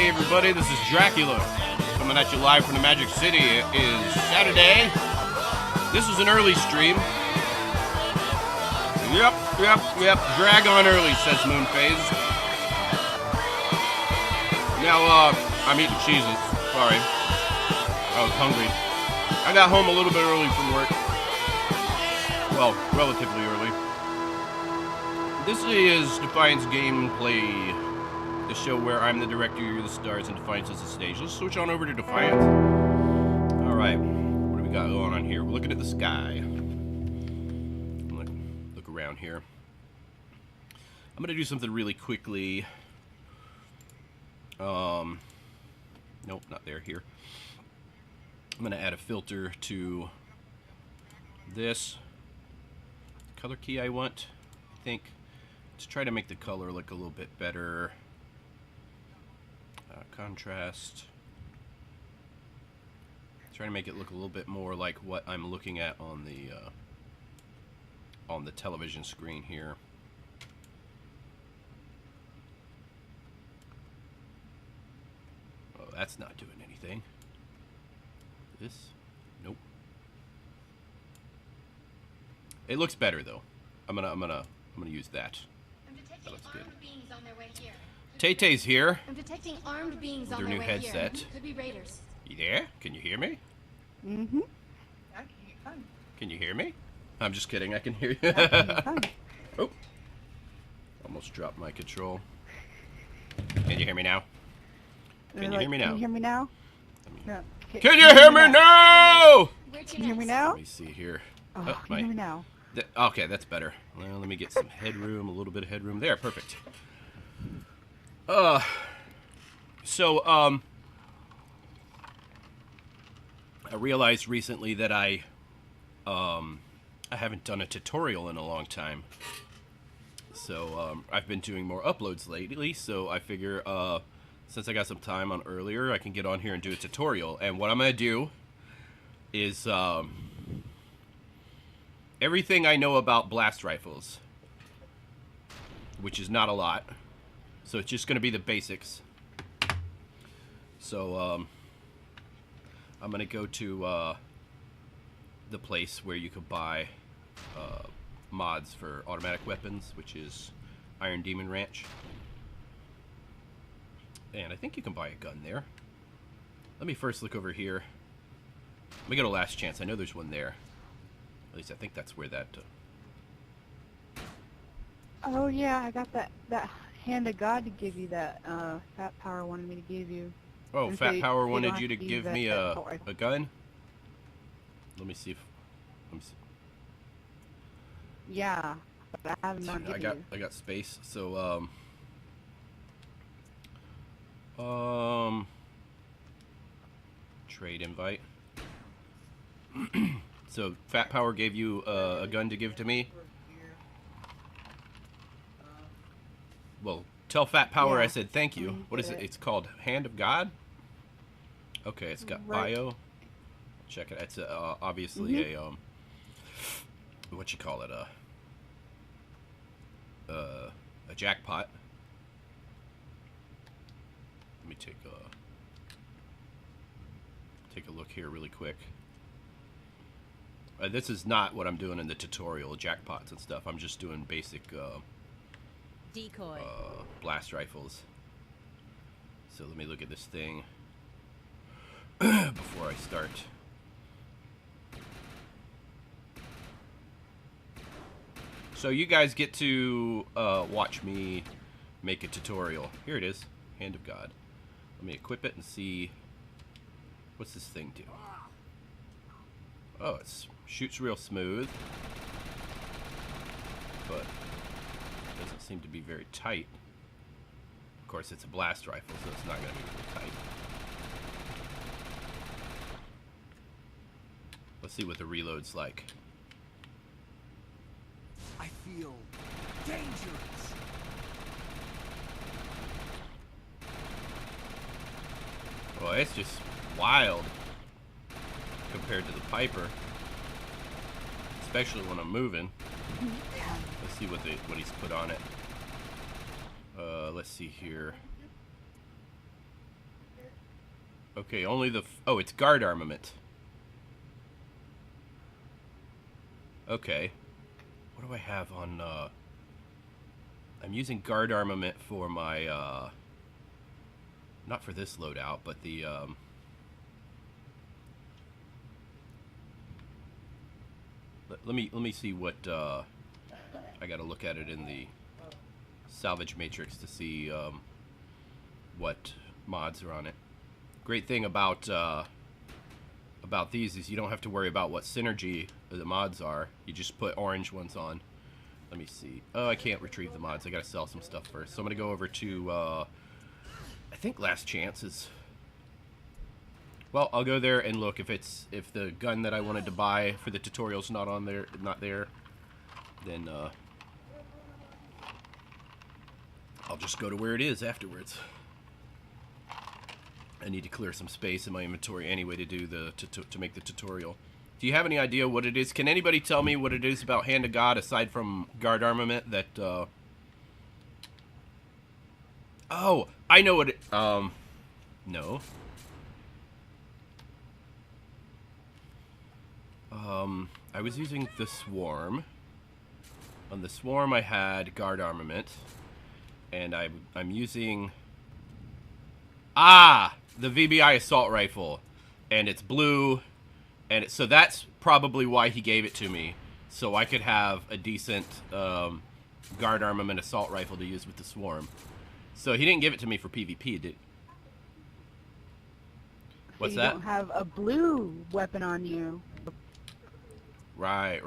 everybody, this is Dracula, coming at you live from the Magic City. It is Saturday. This is an early stream. Yep. Drag on early, says Moonphase. Now, I'm eating cheeses. Sorry. I was hungry. I got home a little bit early from work. Well, relatively early. This is Defiance Gameplay, the show where I'm the director, you're the stars, and Defiance is the stage. Let's switch on over to Defiance. Alright, what do we got going on here? We're looking at the sky. I'm gonna look around here. I'm gonna do something really quickly. Nope, not there, here. I'm gonna add a filter to this color key I want, I think. Let's try to make the color look a little bit better. Contrast. Try to make it look a little bit more like what I'm looking at on the television screen here. Oh, that's not doing anything. This? Nope. It looks better though. I'm gonna use that. That looks good. Tay-Tay's here. I'm detecting armed beings with on her their new way headset. here. Could be raiders. You there? Can you hear me? Mm-hmm. Can you hear me? I'm just kidding. I can hear you. Oh. Almost dropped my control. Can you hear me now? Can you hear me now? Can you hear me now? No. Can you hear me now? Can you hear me now? Let me see here. Oh, can you hear me now? Okay, that's better. Well, let me get some headroom, a little bit of headroom there. Perfect. I realized recently that I haven't done a tutorial in a long time. So, I've been doing more uploads lately, so I figure, since I got some time on earlier, I can get on here and do a tutorial. And what I'm going to do is, everything I know about blast rifles, which is not a lot. So it's just going to be the basics. So I'm going to go to the place where you could buy mods for automatic weapons, which is Iron Demon Ranch. And I think you can buy a gun there. Let me first look over here. Let me go to Last Chance. I know there's one there. At least I think that's where that... Oh yeah, I got that hand of God to give you that. Fat Power wanted me to give you. Oh, and Fat so Power you wanted don't you to have give use me that a rifle. gun? Let me see if... Let me see. Yeah, but I have not given you. I got space, so trade invite. So Fat Power gave you a gun to give to me. Well, tell Fat Power Yeah. I said thank you. What is it? It's called Hand of God. Okay, it's got bio. Check it. It's obviously a what you call it, a jackpot. Let me take a look here really quick. This is not what I'm doing in the tutorial, jackpots and stuff. I'm just doing basic Decoy. blast rifles. So let me look at this thing before I start. So you guys get to watch me make a tutorial. Here it is, Hand of God. Let me equip it and see what's this thing do. Oh, it shoots real smooth, but doesn't seem to be very tight. Of course, it's a blast rifle, so it's not going to be really tight. Let's see what the reload's like. I feel dangerous. Well, it's just wild compared to the Piper, especially when I'm moving. Let's see what he's put on it. Let's see here. Okay, only the... oh, it's guard armament. Okay. What do I have on, I'm using guard armament for my, not for this loadout, but the, let me see what, I gotta look at it in the salvage matrix to see, what mods are on it. Great thing about these is you don't have to worry about what synergy the mods are. You just put orange ones on. Let me see. Oh, I can't retrieve the mods. I gotta sell some stuff first. So I'm gonna go over to, I think Last Chance is... well, I'll go there and look if the gun that I wanted to buy for the tutorial's not on there, then, I'll just go to where it is afterwards. I need to clear some space in my inventory anyway to do to make the tutorial. Do you have any idea what it is? Can anybody tell me what it is about Hand of God aside from guard armament that oh, I know what it no. I was using the Swarm. On the Swarm I had guard armament. And I'm using the VBI assault rifle, and it's blue, and so that's probably why he gave it to me, so I could have a decent guard armament assault rifle to use with the Swarm. So he didn't give it to me for PvP, did? What's that? You don't have a blue weapon on you. Right.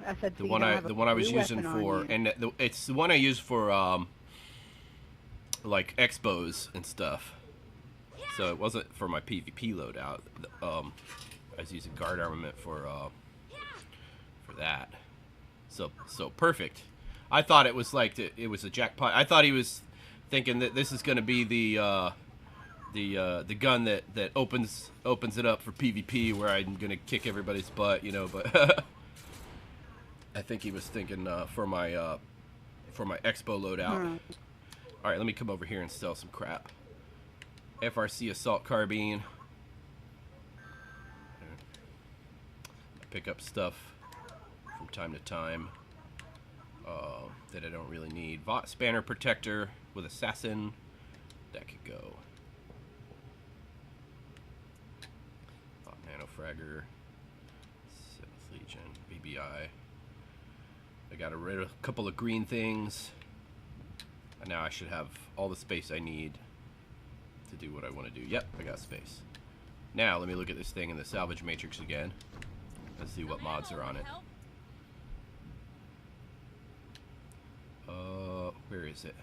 I said The one I was using for, and it's the one I use for like expos and stuff. So it wasn't for my PvP loadout. I was using guard armament for that. So perfect. I thought it was like it was a jackpot. I thought he was thinking that this is going to be the gun that opens it up for PvP, where I'm going to kick everybody's butt, you know. But I think he was thinking for my expo loadout. All right, let me come over here and sell some crap. FRC assault carbine. Pick up stuff from time to time that I don't really need. Vought spanner protector with assassin. That could go. Vought nano fragger. 7th Legion. BBI. I got rid of a couple of green things. And now I should have all the space I need to do what I want to do. Yep, I got space. Now, let me look at this thing in the salvage matrix again. Let's see what mods are on it. Where is it?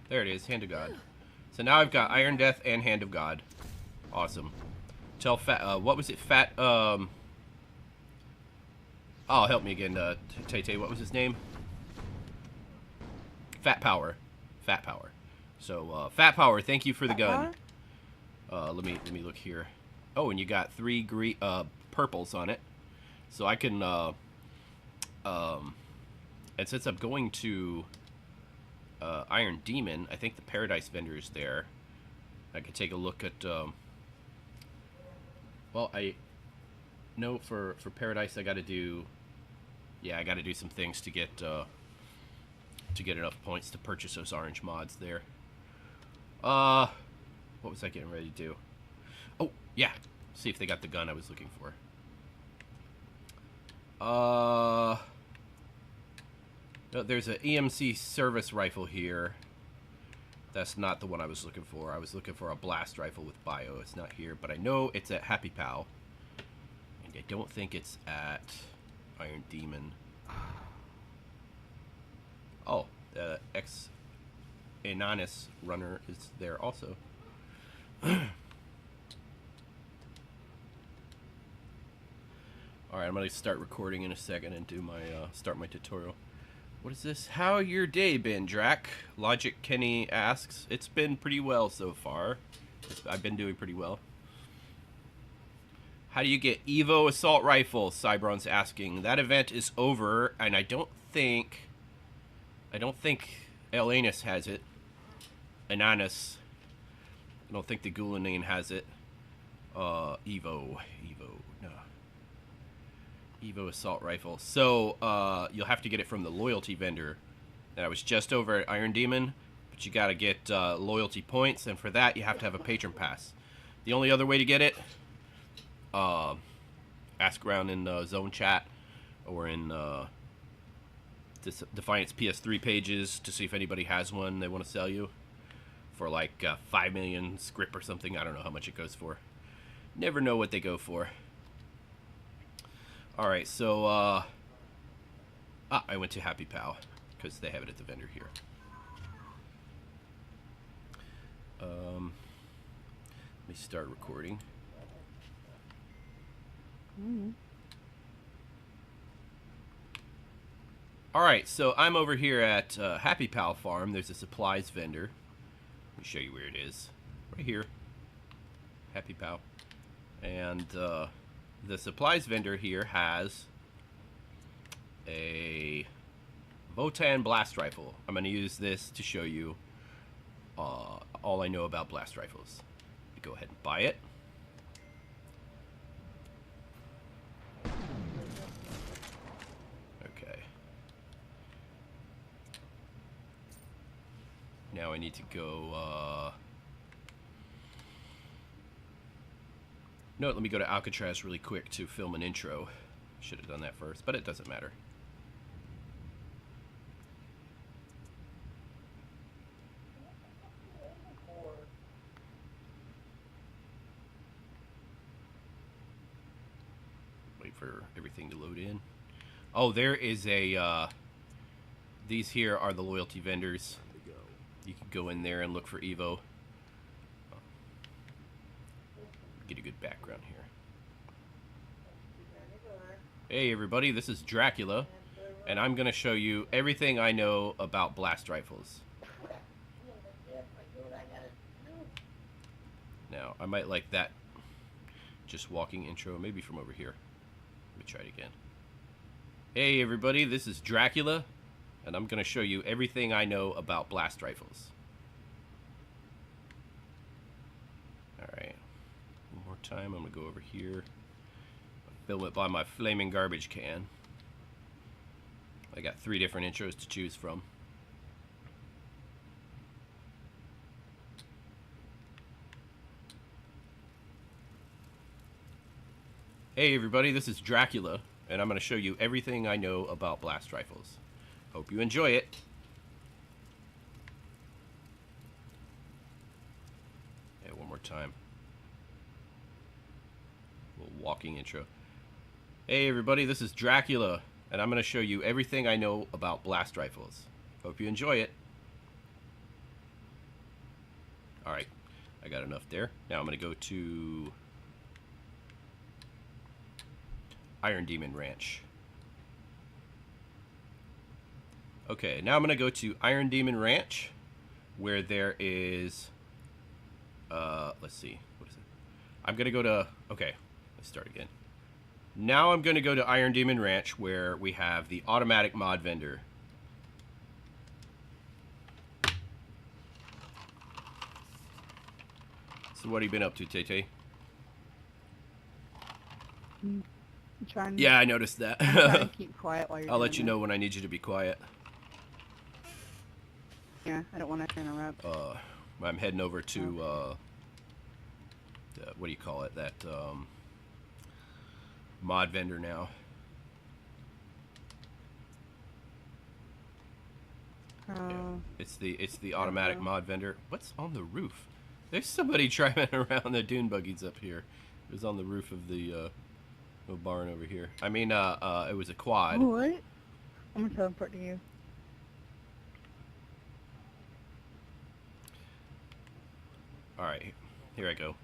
There it is, Hand of God. So now I've got Iron Death and Hand of God. Awesome. Tell Fat, what was it? Fat, oh, help me again, Tay-Tay, what was his name? Fat Power. Fat Power. So, Fat Power, thank you for the gun. Let me look here. Oh, and you got 3 green, purples on it. So I can, and since I'm going to, Iron Demon, I think the Paradise vendor is there. I could take a look at, well, I know for Paradise I gotta do, yeah, I gotta do some things to get enough points to purchase those orange mods there. What was I getting ready to do? Oh, yeah. See if they got the gun I was looking for. No, there's an EMC service rifle here. That's not the one I was looking for. I was looking for a blast rifle with bio. It's not here, but I know it's at Happy Pal. And I don't think it's at Iron Demon. Oh, the Ex-Ananis runner is there also. Alright, I'm going to start recording in a second and do my, start my tutorial. What is this? How your day been, Drac? Logic Kenny asks. It's been pretty well so far. I've been doing pretty well. How do you get Evo Assault Rifle? Cybron's asking. That event is over, and I don't think Elanus has it. Ananus. I don't think the Gulanine has it. Evo, no. Evo assault rifle. So, you'll have to get it from the loyalty vendor. And I was just over at Iron Demon, but you gotta get loyalty points, and for that you have to have a patron pass. The only other way to get it, ask around in zone chat or in Defiance PS3 pages to see if anybody has one they want to sell you for like 5 million script or something. I don't know how much it goes for. Never know what they go for. Alright, so I went to Happy Pal because they have it at the vendor here. Let me start recording. Alright, so I'm over here at Happy Pal Farm. There's a supplies vendor. Let me show you where it is. Right here. Happy Pal. And the supplies vendor here has a Votan blast rifle. I'm going to use this to show you all I know about blast rifles. Go ahead and buy it. Okay. Now I need to go, no, let me go to Alcatraz really quick to film an intro. Should have done that first, but it doesn't matter. Wait for everything to load in. Oh, there is a, these here are the loyalty vendors. You can go in there and look for Evo. Get a good background here. Hey everybody, this is Dracula, and I'm going to show you everything I know about blast rifles. Now, I might like that just walking intro, maybe from over here. Let me try it again. Hey everybody, this is Dracula, and I'm going to show you everything I know about blast rifles. Alright, one more time, I'm going to go over here. Film it by my flaming garbage can. I got 3 different intros to choose from. Hey everybody, this is Dracula, and I'm going to show you everything I know about blast rifles. Hope you enjoy it. Yeah, one more time. A little walking intro. Hey everybody, this is Dracula, and I'm going to show you everything I know about blast rifles. Hope you enjoy it. Alright, I got enough there. Now I'm going to go to Iron Demon Ranch. Okay, now I'm going to go to Iron Demon Ranch, where there is, let's see, what is it? I'm going to go to, okay, let's start again. Now I'm going to go to Iron Demon Ranch, where we have the automatic mod vendor. So what have you been up to, Tay-Tay? I'm trying. Yeah, I noticed that. I'm trying to keep quiet while you're. I'll let doing you know when I need you to be quiet. Yeah, I don't want to interrupt. I'm heading over to, what do you call it? That, mod vendor now. Yeah, it's the automatic mod vendor. What's on the roof? There's somebody driving around the dune buggies up here. It was on the roof of the barn over here. I mean, it was a quad. What? I'm gonna teleport to you. All right, here I go.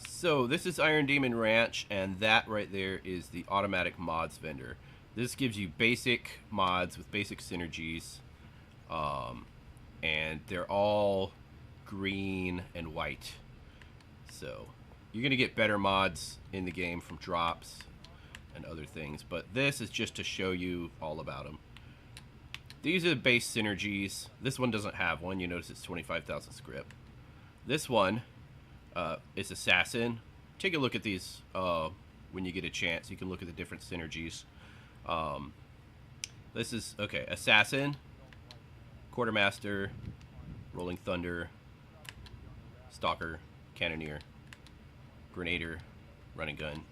So this is Iron Demon Ranch, and that right there is the automatic mods vendor. This gives you basic mods with basic synergies, and they're all green and white. So you're gonna get better mods in the game from drops and other things, but this is just to show you all about them. These are the base synergies. This one doesn't have one. You notice it's 25,000 script. This one is Assassin. Take a look at these when you get a chance. You can look at the different synergies. This is, okay, Assassin, Quartermaster, Rolling Thunder, Stalker, Cannoneer, Grenadier, Running Gun.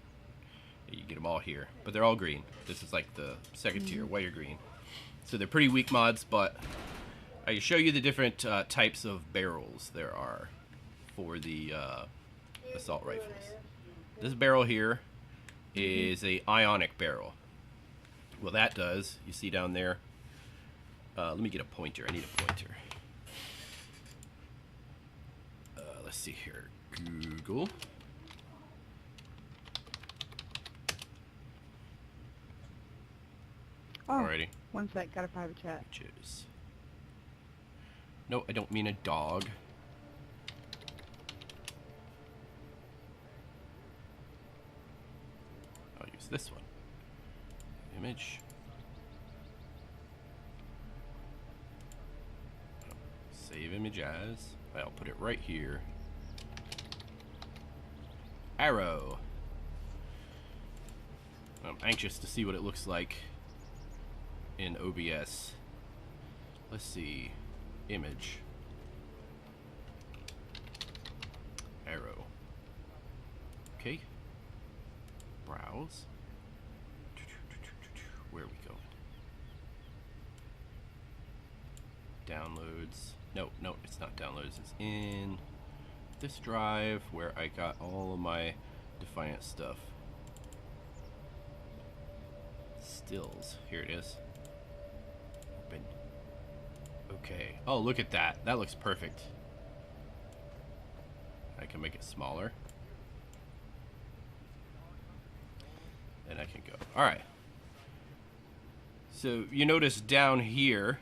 You get them all here, but they're all green. This is like the second tier, white or green. So they're pretty weak mods, but I can show you the different types of barrels there are for the assault rifles. This barrel here is a ionic barrel. Well, that does, you see down there. Let me get a pointer. I need a pointer. Let's see here. Google. Oh, Alrighty. one sec, got a private chat. Choose. No, I don't mean a dog. I'll use this one. Image. Save image as. I'll put it right here. Arrow. I'm anxious to see what it looks like in OBS. Let's see. Image. Arrow. Okay. Browse. Where are we going? Downloads. No, it's not downloads. It's in this drive where I got all of my Defiance stuff. Stills. Here it is. Open. Okay. Oh, look at that. That looks perfect. I can make it smaller. And I can go. Alright. So you notice down here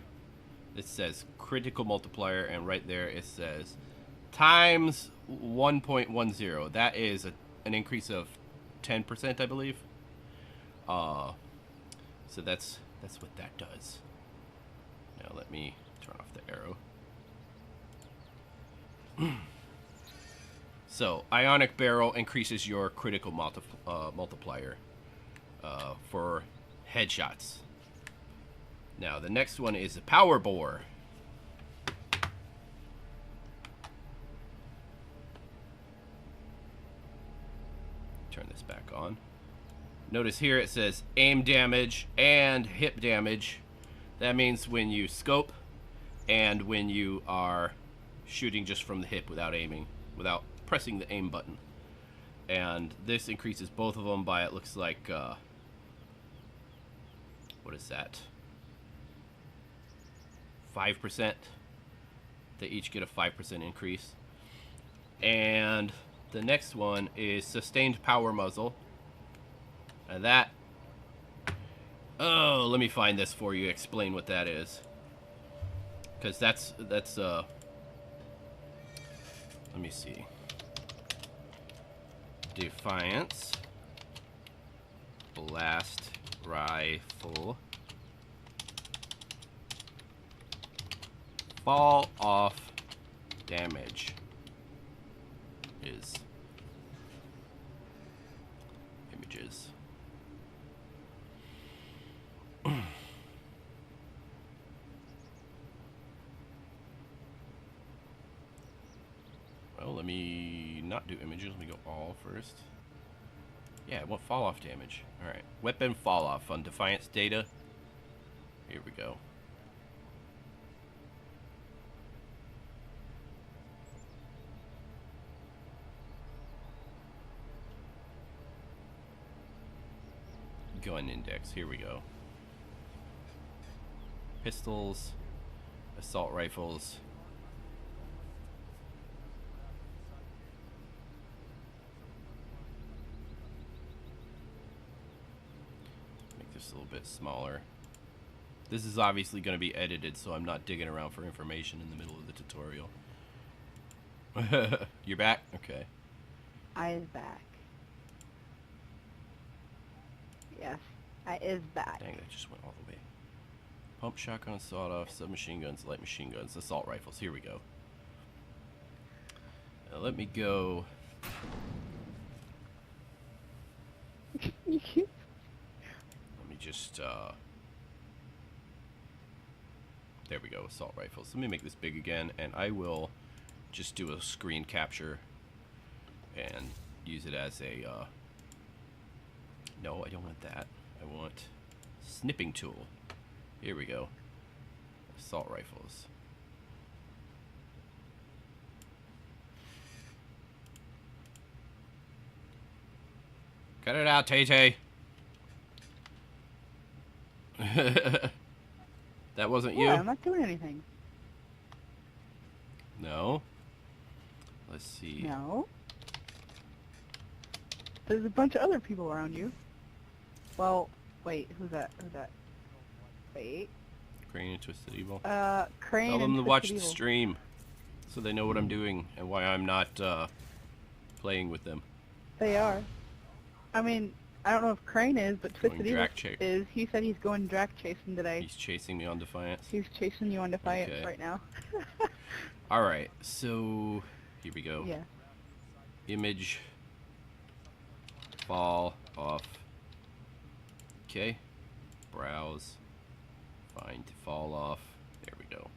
it says critical multiplier, and right there it says times 1.10. That is an increase of 10%, I believe. So that's what that does. Now let me turn off the arrow. So ionic barrel increases your critical multiplier for headshots. Now the next one is a power bore. Turn this back on. Notice here it says aim damage and hip damage. That means when you scope and when you are shooting just from the hip without aiming, without pressing the aim button. And this increases both of them by, it looks like, what is that? 5%. They each get a 5% increase. And the next one is sustained power muzzle. And that, oh, let me find this for you, explain what that is. Because that's let me see. Defiance blast rifle fall off damage is images. Well, let me not do images. Let me go all first. Yeah, it won't fall off damage. Alright. Weapon fall off on Defiance data. Here we go. Gun index. Here we go. Pistols, assault rifles. Make this a little bit smaller. This is obviously going to be edited, so I'm not digging around for information in the middle of the tutorial. You're back? Okay. I is back. Yes, I is back. Dang, that just went all the way. Pump shotgun, sawed-off, submachine guns, light machine guns, assault rifles. Here we go. Now let me go. Let me just, there we go, assault rifles. Let me make this big again, and I will just do a screen capture and use it as a, no, I don't want that. I want snipping tool. Here we go. Assault rifles. Cut it out, Tay-Tay. That wasn't you? Yeah, I'm not doing anything. No. Let's see. No. There's a bunch of other people around you. Well, wait, who's that? Who's that? Wait. Crane and Twisted Evil. Crane Tell and them to watch Twisted the Evil. stream so they know what I'm doing and why I'm not playing with them. They are. I mean, I don't know if Crane is, but Going Twisted Evil drac chase. is. He said he's going drac chasing today. He's chasing me on Defiance. He's chasing you on Defiance Okay. right now. Alright, so here we go. Yeah. Image. Fall off. Okay. Browse. Find fall off. There we go.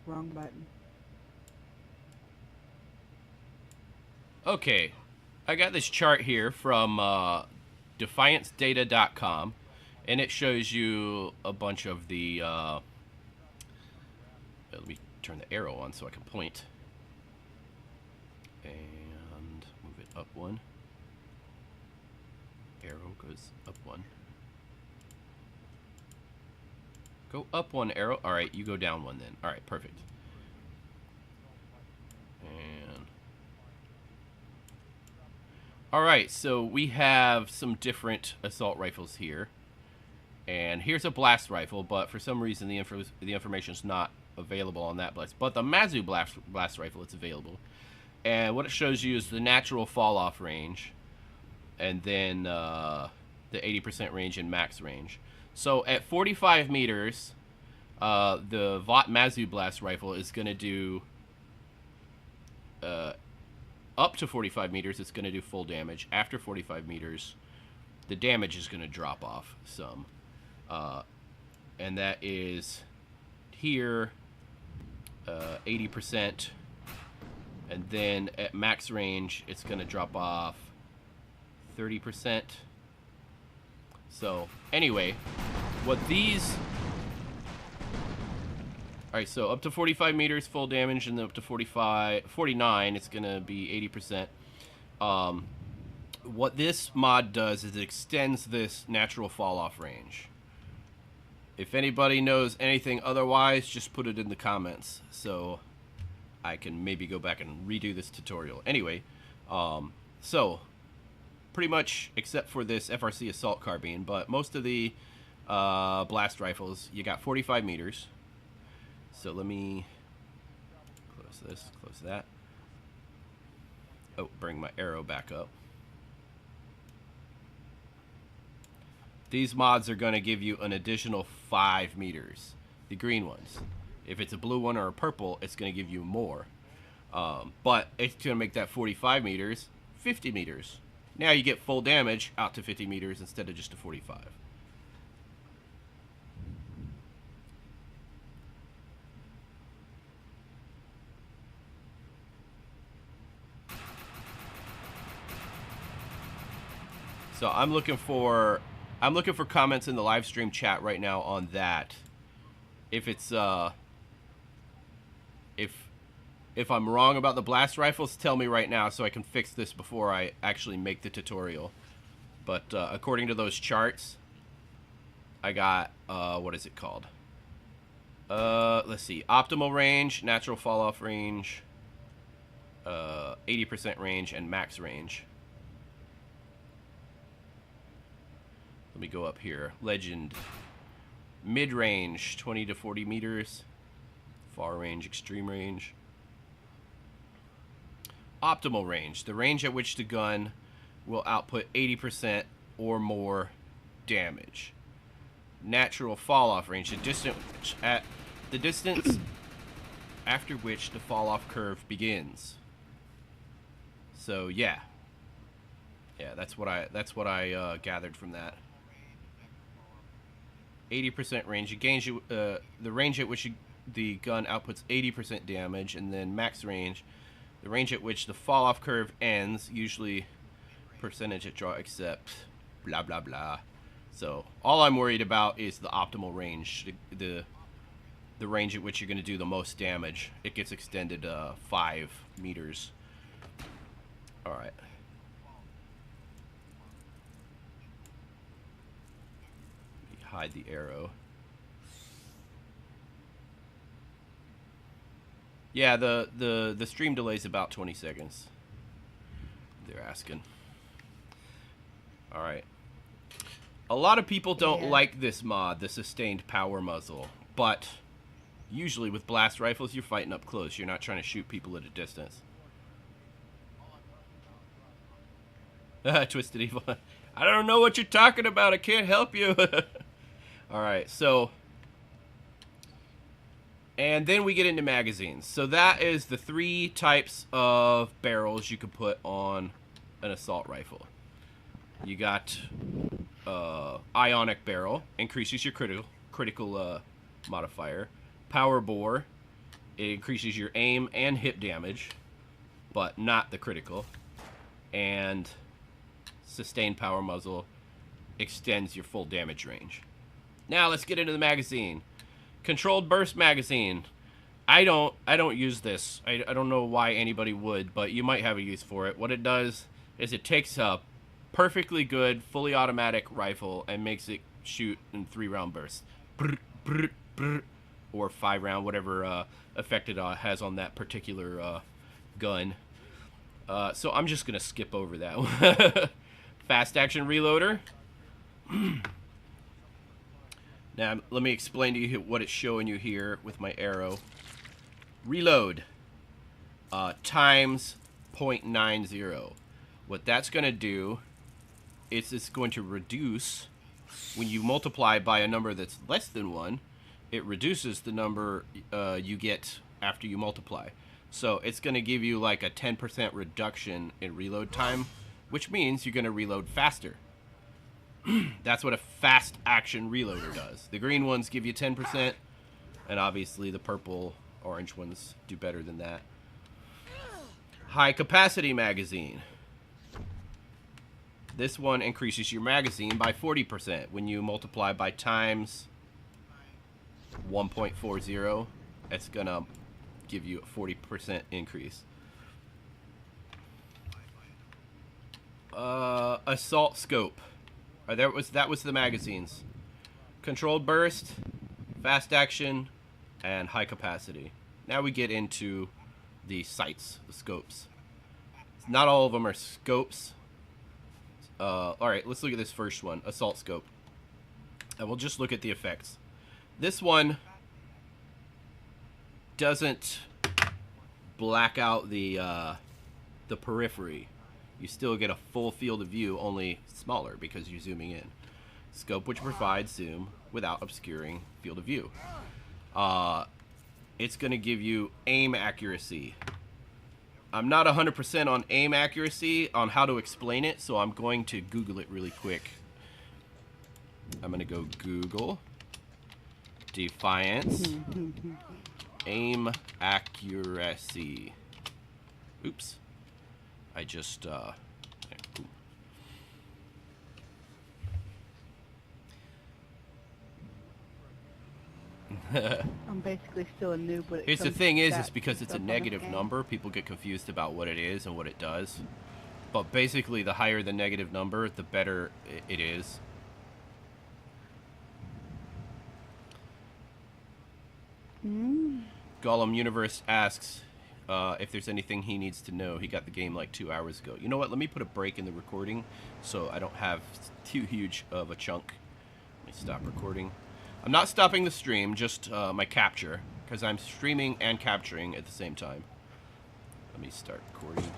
Wrong button. Okay. I got this chart here from defiancedata.com, and it shows you a bunch of the let me turn the arrow on so I can point and move it up one. Arrow goes up one. Go up one, arrow. Alright, you go down one then. Alright, perfect. And alright, so we have some different assault rifles here. And here's a blast rifle, but for some reason the information is not available on that blast. But the Mazu blast rifle, it's available. And what it shows you is the natural fall-off range, and then the 80% range and max range. So at 45 meters, the Vought Mazu blast rifle is going to do, up to 45 meters, it's going to do full damage. After 45 meters, the damage is going to drop off some. And that is here, 80%. And then at max range, it's going to drop off 30%. So, anyway, what these... Alright, so up to 45 meters, full damage, and then up to 49, it's going to be 80%. What this mod does is it extends this natural fall-off range. If anybody knows anything otherwise, just put it in the comments, so I can maybe go back and redo this tutorial. Anyway, so... pretty much, except for this FRC assault carbine, but most of the blast rifles, you got 45 meters. So let me close this, close that. Oh, bring my arrow back up. These mods are going to give you an additional 5 meters, the green ones. If it's a blue one or a purple, it's going to give you more. But it's going to make that 45 meters 50 meters. Now you get full damage out to 50 meters instead of just to 45. So I'm looking for comments in the live stream chat right now on that. If it's if I'm wrong about the blast rifles, tell me right now so I can fix this before I actually make the tutorial. But according to those charts, I got, what is it called? Let's see, optimal range, natural fall-off range, 80% range, and max range. Let me go up here. Legend, mid-range, 20 to 40 meters, far range, extreme range. Optimal range, the range at which the gun will output 80% or more damage. Natural fall-off range, the distance after which the fall-off curve begins. So yeah, that's what I gathered from that. 80% range. It gains you the range at which the gun outputs 80% damage, and then max range, the range at which the fall-off curve ends, usually percentage at draw, except blah blah blah. So all I'm worried about is the optimal range, the range at which you're going to do the most damage. It gets extended 5 meters. All right. Hide the arrow. Yeah, the stream delay is about 20 seconds. They're asking. All right. A lot of people don't like this mod, the sustained power muzzle, but usually with blast rifles, you're fighting up close. You're not trying to shoot people at a distance. Twisted Evil. I don't know what you're talking about. I can't help you. All right, so, and then we get into magazines. So that is the 3 types of barrels you can put on an assault rifle. You got ionic barrel, increases your critical modifier. Power bore, it increases your aim and hit damage, but not the critical. And sustained power muzzle extends your full damage range. Now let's get into the magazine. Controlled burst magazine. I don't use this. I don't know why anybody would, but you might have a use for it. What it does is it takes a perfectly good, fully automatic rifle and makes it shoot in 3-round bursts. Brr, brr, brr, or 5-round, whatever effect it has on that particular gun. So I'm just going to skip over that one. Fast action reloader. Now, let me explain to you what it's showing you here with my arrow. Reload times 0.90. What that's going to do is it's going to reduce, when you multiply by a number that's less than 1, it reduces the number you get after you multiply. So it's going to give you like a 10% reduction in reload time, which means you're going to reload faster. That's what a fast action reloader does. The green ones give you 10%, and obviously the purple, orange ones do better than that. High capacity magazine. This one increases your magazine by 40% when you multiply by times 1.40. It's gonna give you a 40% increase. Assault scope. That was the magazines. Controlled burst, fast action, and high capacity. Now we get into the sights, the scopes. Not all of them are scopes. Alright, let's look at this first one, assault scope. And we'll just look at the effects. This one doesn't black out the periphery. You still get a full field of view, only smaller because you're zooming in. Scope, which provides zoom without obscuring field of view. It's going to give you aim accuracy. I'm not 100% on aim accuracy, on how to explain it, so I'm going to Google it really quick. I'm going to go Google Defiance aim accuracy. Oops. I just, I'm basically still a noob, but here's the thing is, it's because it's a negative number, people get confused about what it is and what it does. But basically, the higher the negative number, the better it is. Gollum Universe asks if there's anything he needs to know. He got the game like 2 hours ago. You know what? Let me put a break in the recording so I don't have too huge of a chunk. Let me stop recording. I'm not stopping the stream, just my capture, because I'm streaming and capturing at the same time. Let me start recording.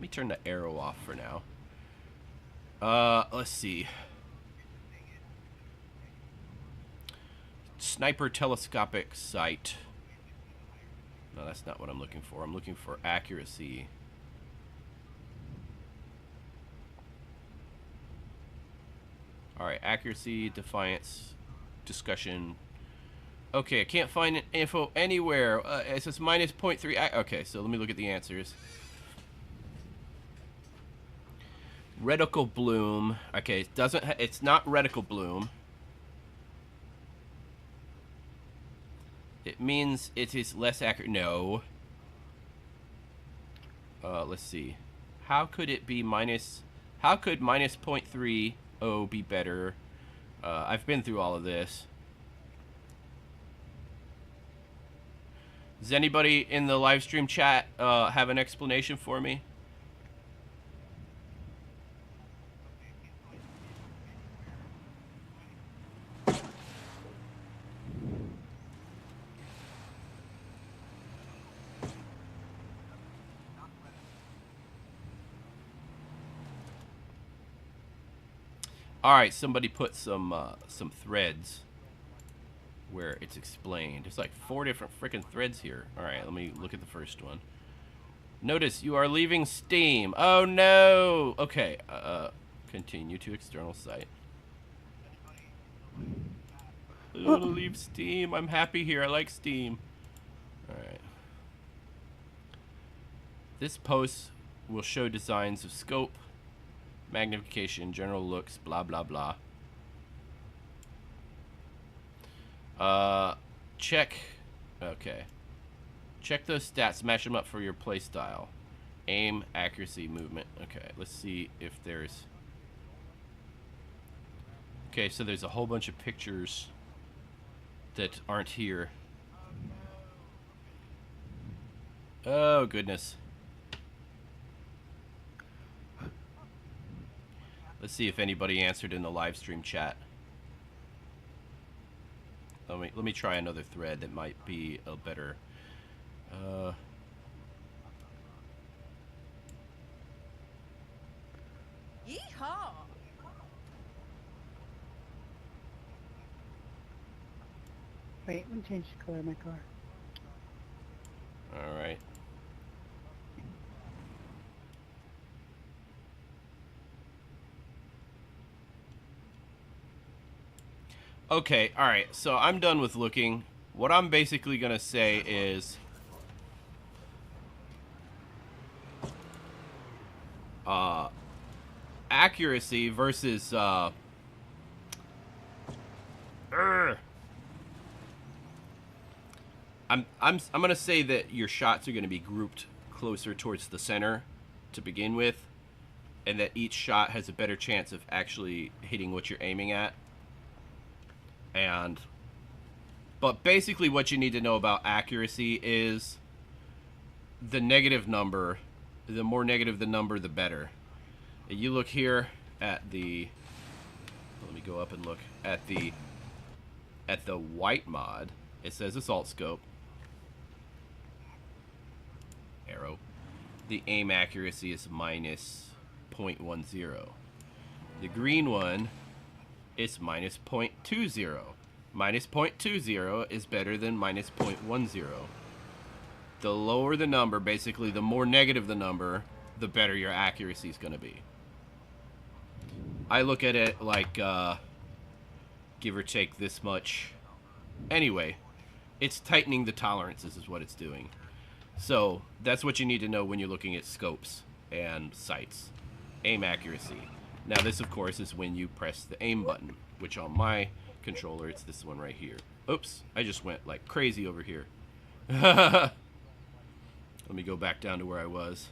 Let me turn the arrow off for now. Let's see. Sniper telescopic sight. No, that's not what I'm looking for. I'm looking for accuracy. Alright, accuracy, defiance, discussion. Okay, I can't find info anywhere. It says minus 0.3. Okay, so let me look at the answers. Reticle bloom. Okay, it doesn't. It's not reticle bloom. It means it is less accurate. No. Let's see. How could it be minus? How could minus 0.30 be better? I've been through all of this. Does anybody in the live stream chat have an explanation for me? All right, somebody put some threads where it's explained. There's like 4 different freaking threads here. All right, let me look at the first one. Notice you are leaving Steam. Oh no. Okay. Continue to external site. I want to leave Steam. I'm happy here. I like Steam. All right. This post will show designs of scope, magnification, general looks, blah blah blah. Check. Okay. Check those stats, match them up for your playstyle. Aim, accuracy, movement. Okay, let's see if there's... Okay, so there's a whole bunch of pictures that aren't here. Oh, goodness. Let's see if anybody answered in the live stream chat. Let me try another thread that might be a better... Yeehaw! Wait, let me change the color of my car. All right. Okay, all right. So I'm done with looking. What I'm basically going to say is accuracy versus I'm going to say that your shots are going to be grouped closer towards the center to begin with, and that each shot has a better chance of actually hitting what you're aiming at. But basically what you need to know about accuracy is the negative number. The more negative the number, the better. You look here at the... Let me go up and look at the white mod. It says assault scope. Arrow. The aim accuracy is minus 0.10. The green one is minus 0.20. Minus 0.20 is better than minus 0.10. The lower the number, basically the more negative the number, the better your accuracy is going to be. I look at it like give or take this much. Anyway, it's tightening the tolerances is what it's doing. So that's what you need to know when you're looking at scopes and sights. Aim accuracy. Now this, of course, is when you press the aim button, which on my controller, it's this one right here. Oops, I just went like crazy over here. Let me go back down to where I was.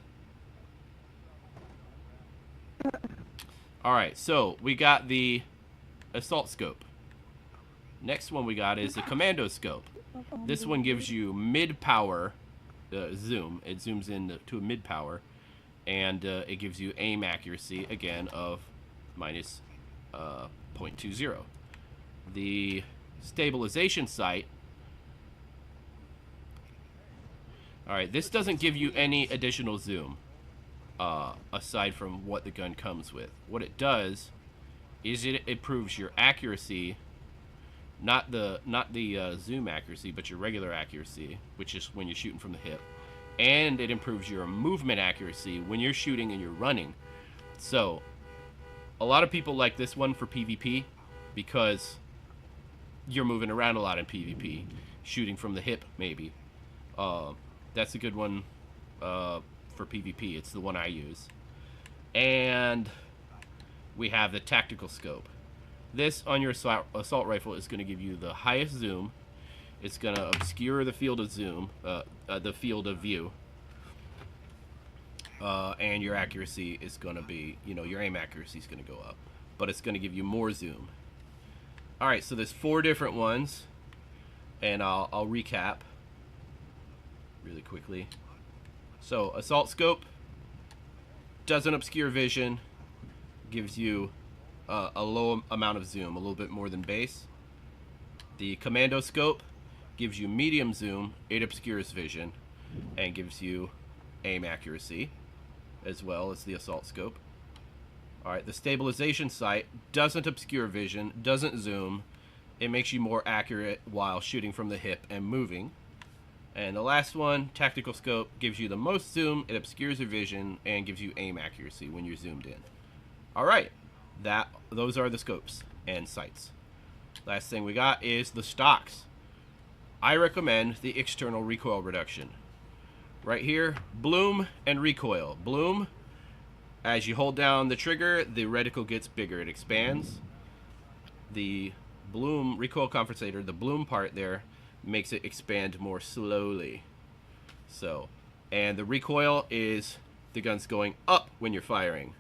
Alright, so we got the assault scope. Next one we got is the commando scope. This one gives you mid-power zoom. It zooms in to a mid-power. And it gives you aim accuracy, again, of minus 0.20. The stabilization sight. Alright, this doesn't give you any additional zoom. aside from what the gun comes with. What it does is it improves your accuracy, not the zoom accuracy, but your regular accuracy, which is when you're shooting from the hip, and it improves your movement accuracy when you're shooting and you're running. So a lot of people like this one for PvP because you're moving around a lot in PvP, shooting from the hip maybe. That's a good one for PvP. It's the one I use. And we have the tactical scope. This on your assault rifle is going to give you the highest zoom. It's going to obscure the field of zoom, the field of view. And your accuracy is going to be, your aim accuracy is going to go up. But it's going to give you more zoom. Alright, so there's 4 different ones. And I'll recap really quickly. So, assault scope doesn't obscure vision, gives you a low amount of zoom, a little bit more than base. The commando scope gives you medium zoom, it obscures vision, and gives you aim accuracy, as well as the assault scope. Alright, the stabilization sight doesn't obscure vision, doesn't zoom, it makes you more accurate while shooting from the hip and moving. And the last one, tactical scope, gives you the most zoom, it obscures your vision, and gives you aim accuracy when you're zoomed in. Alright, those are the scopes and sights. Last thing we got is the stocks. I recommend the external recoil reduction. Right here, bloom and recoil. Bloom, as you hold down the trigger, the reticle gets bigger, it expands. The bloom recoil compensator, the bloom part there, makes it expand more slowly. So, and the recoil is the gun's going up when you're firing.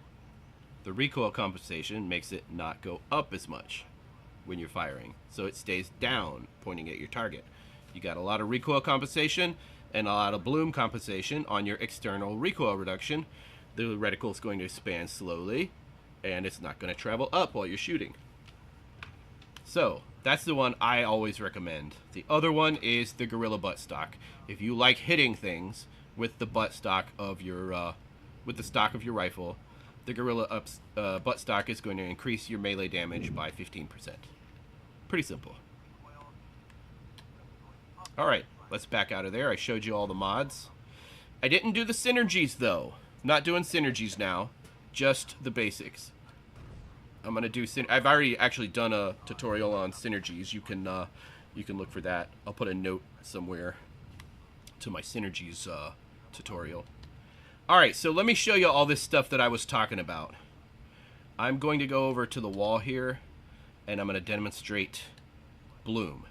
The recoil compensation makes it not go up as much when you're firing. So it stays down, pointing at your target. You got a lot of recoil compensation and a lot of bloom compensation on your external recoil reduction. The reticle is going to expand slowly, and it's not going to travel up while you're shooting. So, that's the one I always recommend. The other one is the Gorilla buttstock. If you like hitting things with the buttstock of your, with the stock of your rifle, the Gorilla buttstock is going to increase your melee damage by 15%. Pretty simple. Alright, let's back out of there. I showed you all the mods. I didn't do the synergies though. Not doing synergies now. Just the basics. I'm gonna do I've already actually done a tutorial on synergies. You can look for that. I'll put a note somewhere to my synergies tutorial. Alright, so let me show you all this stuff that I was talking about. I'm going to go over to the wall here, and I'm going to demonstrate bloom.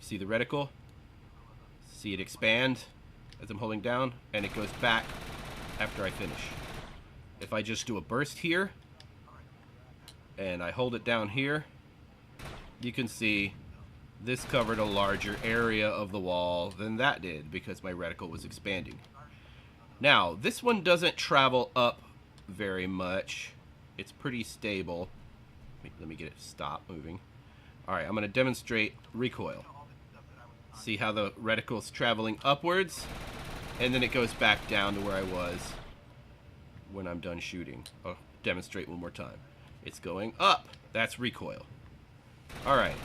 See the reticle? See it expand as I'm holding down, and it goes back after I finish. If I just do a burst here, and I hold it down here, you can see this covered a larger area of the wall than that did because my reticle was expanding. Now, this one doesn't travel up very much. It's pretty stable. Let me get it to stop moving. Alright, I'm going to demonstrate recoil. See how the reticle's traveling upwards, and then it goes back down to where I was when I'm done shooting. I'll demonstrate one more time. It's going up. That's recoil. Alright.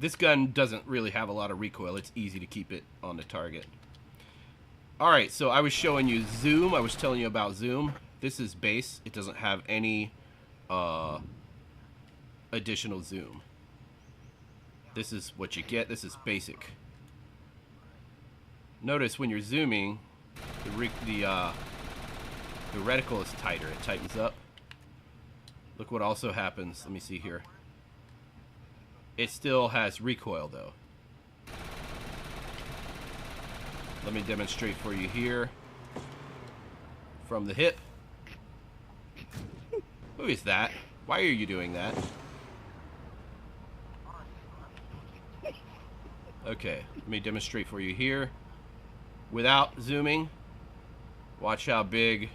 This gun doesn't really have a lot of recoil. It's easy to keep it on the target. Alright, so I was showing you zoom. I was telling you about zoom. This is base. It doesn't have any additional zoom. This is what you get. This is basic. Notice when you're zooming, the reticle is tighter. It tightens up. Look what also happens. Let me see here. It still has recoil though. Let me demonstrate for you here. From the hip. Who is that? Why are you doing that? Okay, let me demonstrate for you here. Without zooming, watch how big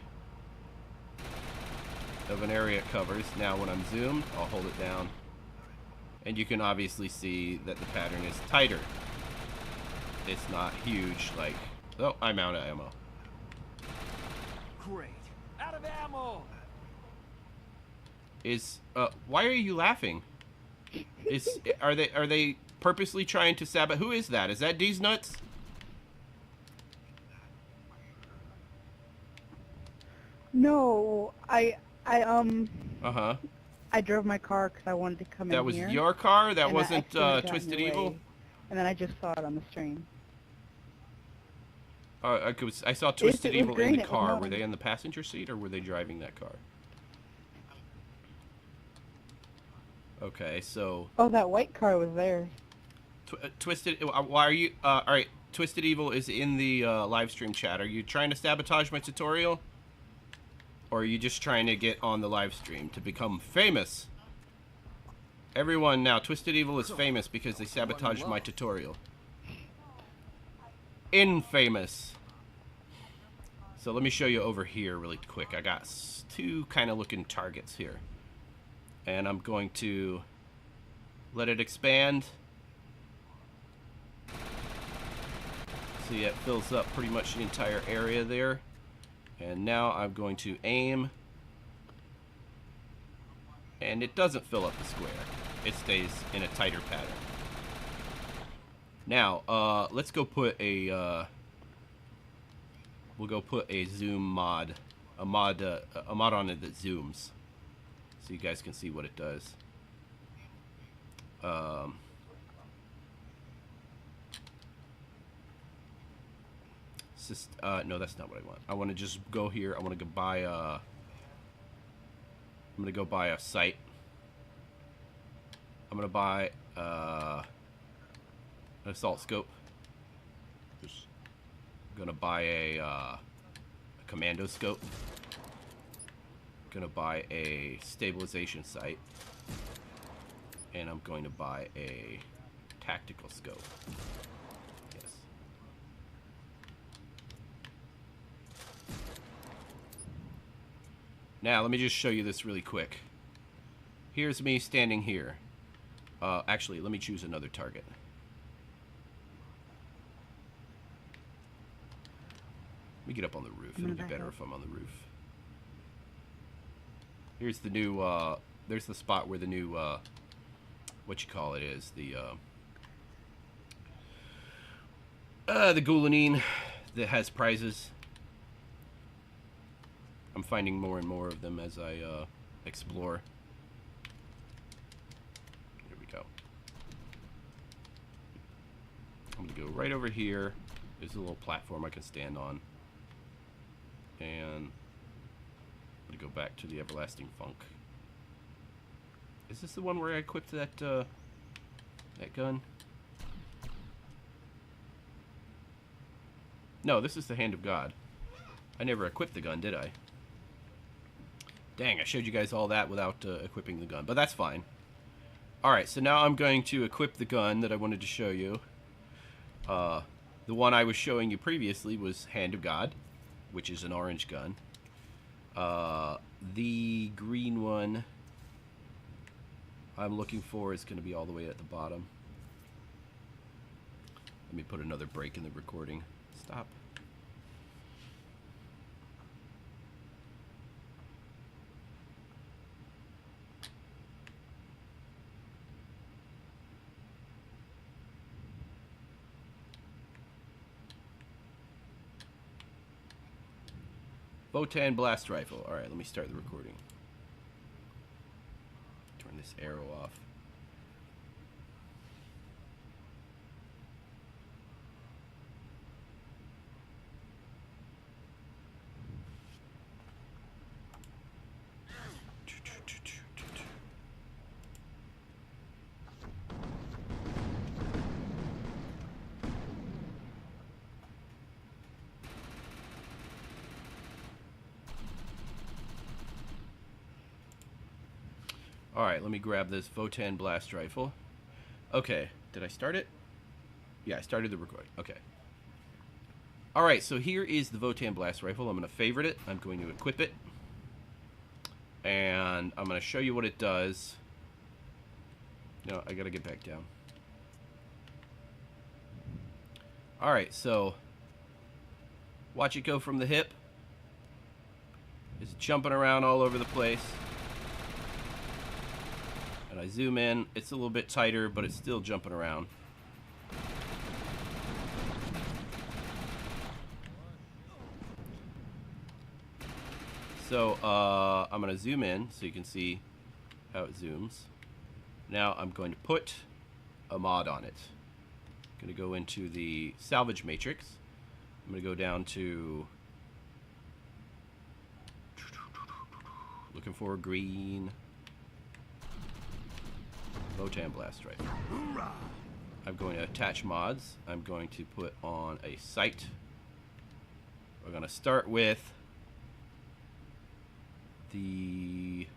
of an area it covers. Now when I'm zoomed, I'll hold it down. And you can obviously see that the pattern is tighter. It's not huge like... Oh, I'm out of ammo. Great. Out of ammo. Why are you laughing? Are they purposely trying to sabotage? Who is that? Is that D's nuts? No, Uh-huh. I drove my car because I wanted to come in That was here. your car? That and wasn't accident got in Twisted your Evil? way, and then I just saw it on the stream. I saw If Twisted it was Evil in green, the it was car. Were mine. they in the passenger seat or were they driving that car? Okay, so Oh, that white car was there. Twisted. Why are you? All right, Twisted Evil is in the live stream chat. Are you trying to sabotage my tutorial, or are you just trying to get on the live stream to become famous? Everyone now, Twisted Evil is famous because they sabotaged my tutorial. Infamous. So let me show you over here really quick. I got two kind of looking targets here. And I'm going to let it expand. See, it fills up pretty much the entire area there. And now I'm going to aim. And it doesn't fill up the square. It stays in a tighter pattern. Now, let's go put a, we'll go put a zoom mod. A mod on it that zooms. So you guys can see what it does. No, that's not what I want. I want to just go here. I want to go buy a... I'm going to go buy a sight. I'm going to buy an assault scope. Just going to buy a commando scope. Gonna buy a stabilization sight, and I'm going to buy a tactical scope. Yes. Now let me just show you this really quick. Here's me standing here. Actually, let me choose another target. Let me get up on the roof. It'll be better if I'm on the roof. Here's the new, there's the spot where the new, what you call it is, the Goulanine that has prizes. I'm finding more and more of them as I, explore. Here we go. I'm gonna go right over here. There's a little platform I can stand on. And I'm gonna go back to the Everlasting Funk. Is this the one where I equipped that that gun? No, this is the Hand of God. I never equipped the gun, did I? Dang, I showed you guys all that without equipping the gun, but that's fine. Alright, so now I'm going to equip the gun that I wanted to show you. The one I was showing you previously was Hand of God, which is an orange gun. The green one I'm looking for is going to be all the way at the bottom. Let me put another break in the recording. Stop. Votan blast rifle. Alright, let me start the recording. Turn this arrow off. Alright, let me grab this Votan blast rifle. Okay, did I start it? Yeah, I started the recording. Okay. Alright, so here is the Votan blast rifle. I'm going to favorite it. I'm going to equip it. And I'm going to show you what it does. No, I got to get back down. Alright, so watch it go from the hip. is jumping around all over the place. And I zoom in, it's a little bit tighter, but it's still jumping around. So I'm going to zoom in so you can see how it zooms. Now I'm going to put a mod on it. I'm going to go into the salvage matrix. I'm going to go down to looking for a green Votan blast rifle. I'm going to attach mods. I'm going to put on a sight. We're going to start with the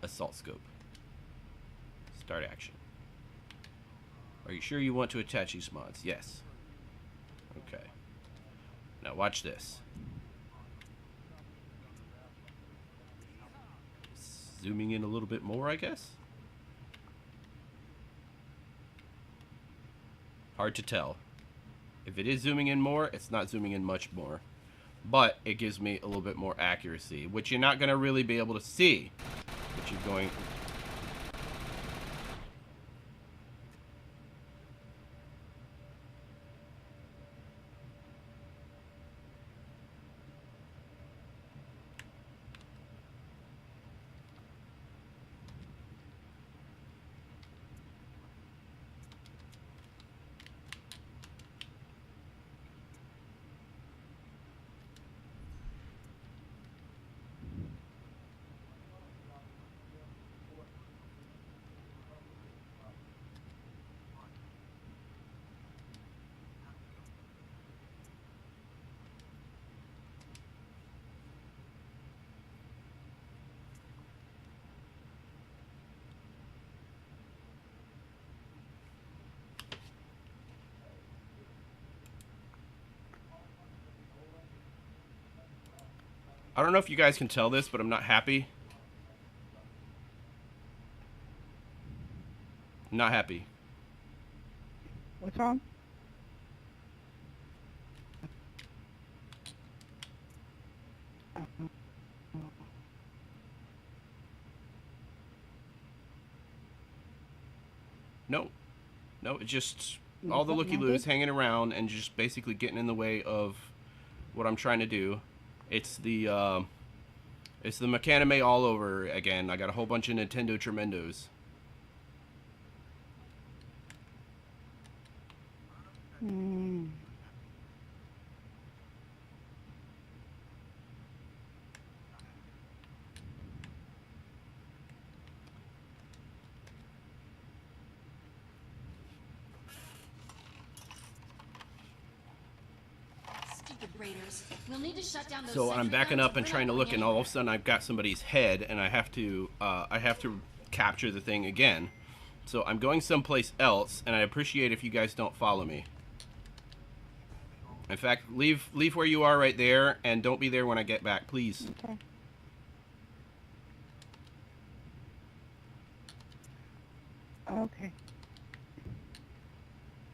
assault scope. Start action. Are you sure you want to attach these mods? Yes. Okay. Now watch this. Zooming in a little bit more, I guess. Hard to tell. If it is zooming in more, it's not zooming in much more. But it gives me a little bit more accuracy, which you're not going to really be able to see. But you're going... I don't know if you guys can tell this, but I'm not happy. I'm not happy. What's wrong? No. No, it's just all the looky-loos hanging around and just basically getting in the way of what I'm trying to do. It's the Machinime all over again. I got a whole bunch of Nintendo Tremendos. Raiders. We'll need to shut down those So I'm backing up and trying to look, and all of a sudden I've got somebody's head, and I have to capture the thing again. So I'm going someplace else, and I appreciate if you guys don't follow me. In fact, leave where you are right there, and don't be there when I get back, please. Okay. Okay.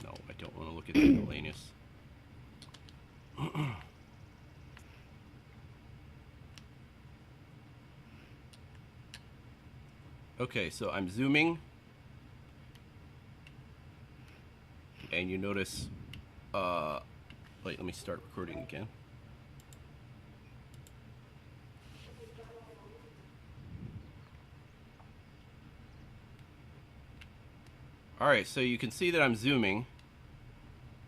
No, I don't want to look at the miscellaneous. Okay, so I'm zooming, and you notice, wait, let me start recording again. Alright, so you can see that I'm zooming,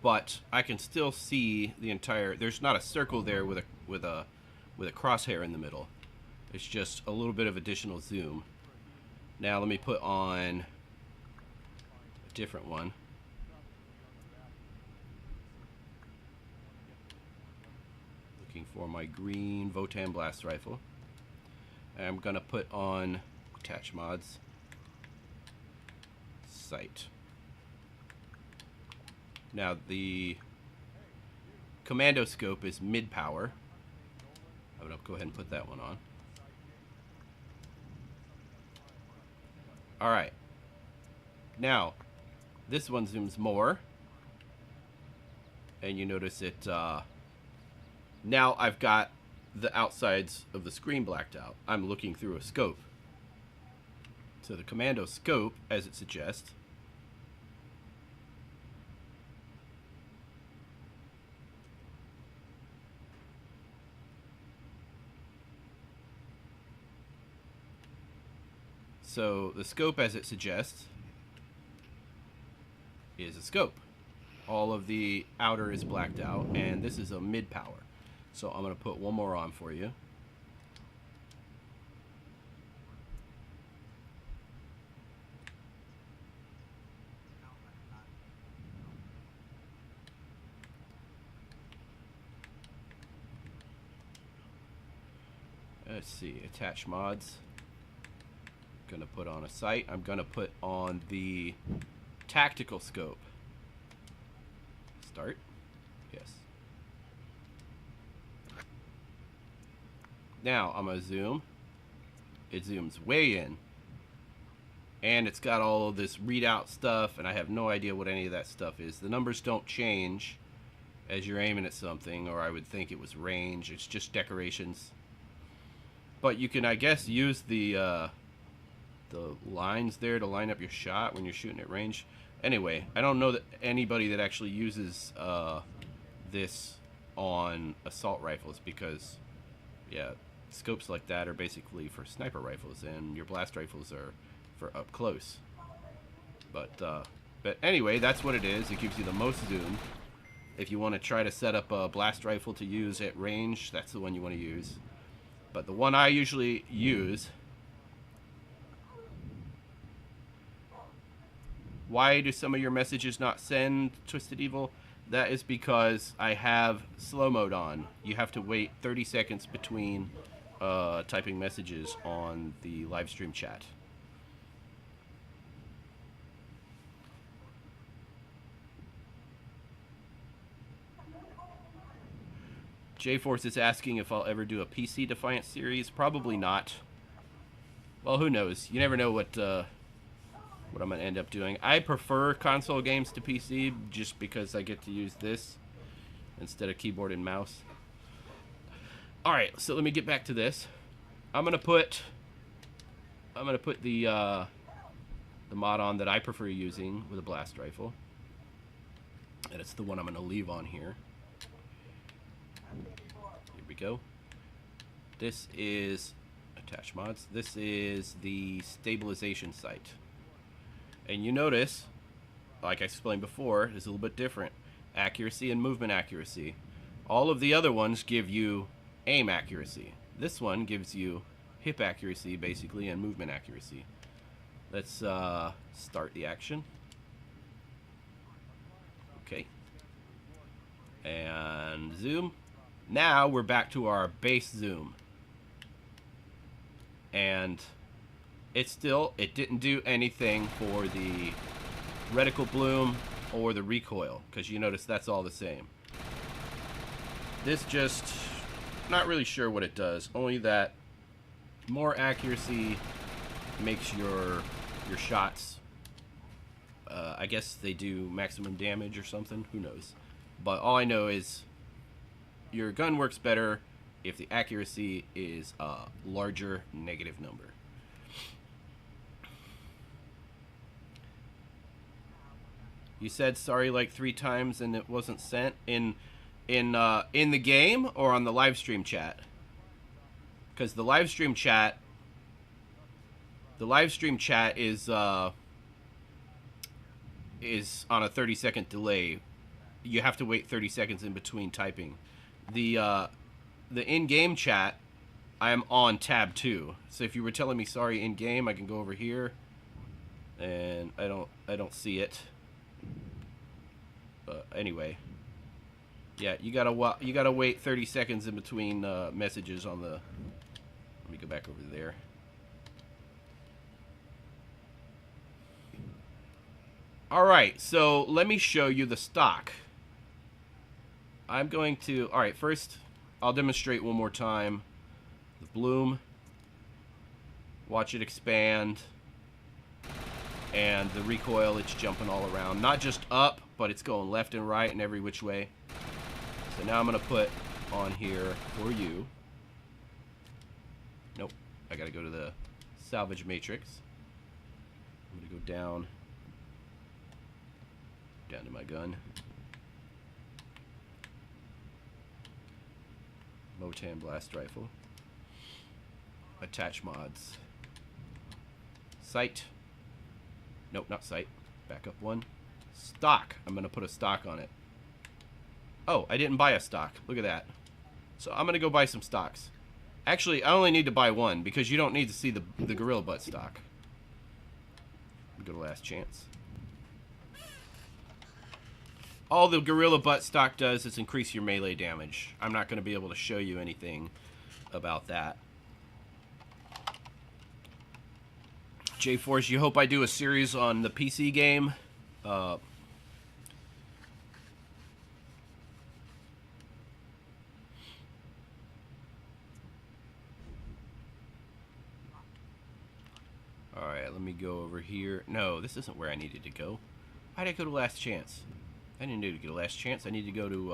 but I can still see the entire, there's not a circle there with a crosshair in the middle. It's just a little bit of additional zoom. Now let me put on a different one. Looking for my green Votan blast rifle. And I'm gonna put on attach mods. Sight. Now the commando scope is mid power. I'm gonna go ahead and put that one on. Alright. Now, this one zooms more. And you notice it Now I've got the outsides of the screen blacked out. I'm looking through a scope. So the commando scope, as it suggests, is a scope. All of the outer is blacked out, and this is a mid power. So I'm going to put one more on for you. Let's see, attach mods. Gonna put on a sight. I'm gonna put on the tactical scope. Start. Yes. Now I'm gonna zoom. It zooms way in. And it's got all of this readout stuff, and I have no idea what any of that stuff is. The numbers don't change as you're aiming at something, or I would think it was range. It's just decorations. But you can, I guess, use the lines there to line up your shot when you're shooting at range. Anyway, I don't know that anybody that actually uses this on assault rifles because, yeah, scopes like that are basically for sniper rifles, and your blast rifles are for up close. But anyway, that's what it is. It gives you the most zoom. If you want to try to set up a blast rifle to use at range, that's the one you want to use. But the one I usually use... Why do some of your messages not send, Twisted Evil? That is because I have slow mode on. You have to wait 30 seconds between typing messages on the live stream chat. J-Force is asking if I'll ever do a PC Defiance series. Probably not. Well, who knows? You never know what I'm going to end up doing. I prefer console games to PC just because I get to use this instead of keyboard and mouse. Alright, so let me get back to this. I'm going to put the mod on that I prefer using with a blast rifle. And it's the one I'm going to leave on here. Here we go. This is attach mods. This is the stabilization sight. And you notice, like I explained before, is a little bit different. Accuracy and movement accuracy. All of the other ones give you aim accuracy. This one gives you hip accuracy, basically, and movement accuracy. Let's start the action. Okay. And zoom. Now we're back to our base zoom. And it didn't do anything for the reticle bloom or the recoil, because you notice that's all the same. This just, not really sure what it does, only that more accuracy makes your shots, I guess they do maximum damage or something, who knows. But all I know is your gun works better if the accuracy is a larger negative number. You said sorry like 3 times and it wasn't sent in the game or on the live stream chat? Because the live stream chat is on a 30-second delay. You have to wait 30 seconds in between typing. The in-game chat, I am on tab 2. So if you were telling me sorry in-game, I can go over here, and I don't see it. Anyway, yeah, you gotta wait 30 seconds in between messages on the. Let me go back over there. All right, so let me show you the stock. I'm going to. All right, first I'll demonstrate one more time the bloom. Watch it expand. And the recoil, it's jumping all around. Not just up, but it's going left and right and every which way. So now I'm going to put on here for you. Nope. I gotta go to the salvage matrix. I'm gonna go down to my gun. Motan blast rifle. Attach mods. Sight. Nope, not sight. Back up one. Stock. I'm gonna put a stock on it. Oh, I didn't buy a stock. Look at that. So I'm gonna go buy some stocks. Actually, I only need to buy one because you don't need to see the gorilla butt stock. Go to last chance. All the gorilla butt stock does is increase your melee damage. I'm not going to be able to show you anything about that. J-Force, you hope I do a series on the PC game? Alright, let me go over here. No, this isn't where I needed to go. Why did I go to last chance? I didn't need to go to last chance. I need to go to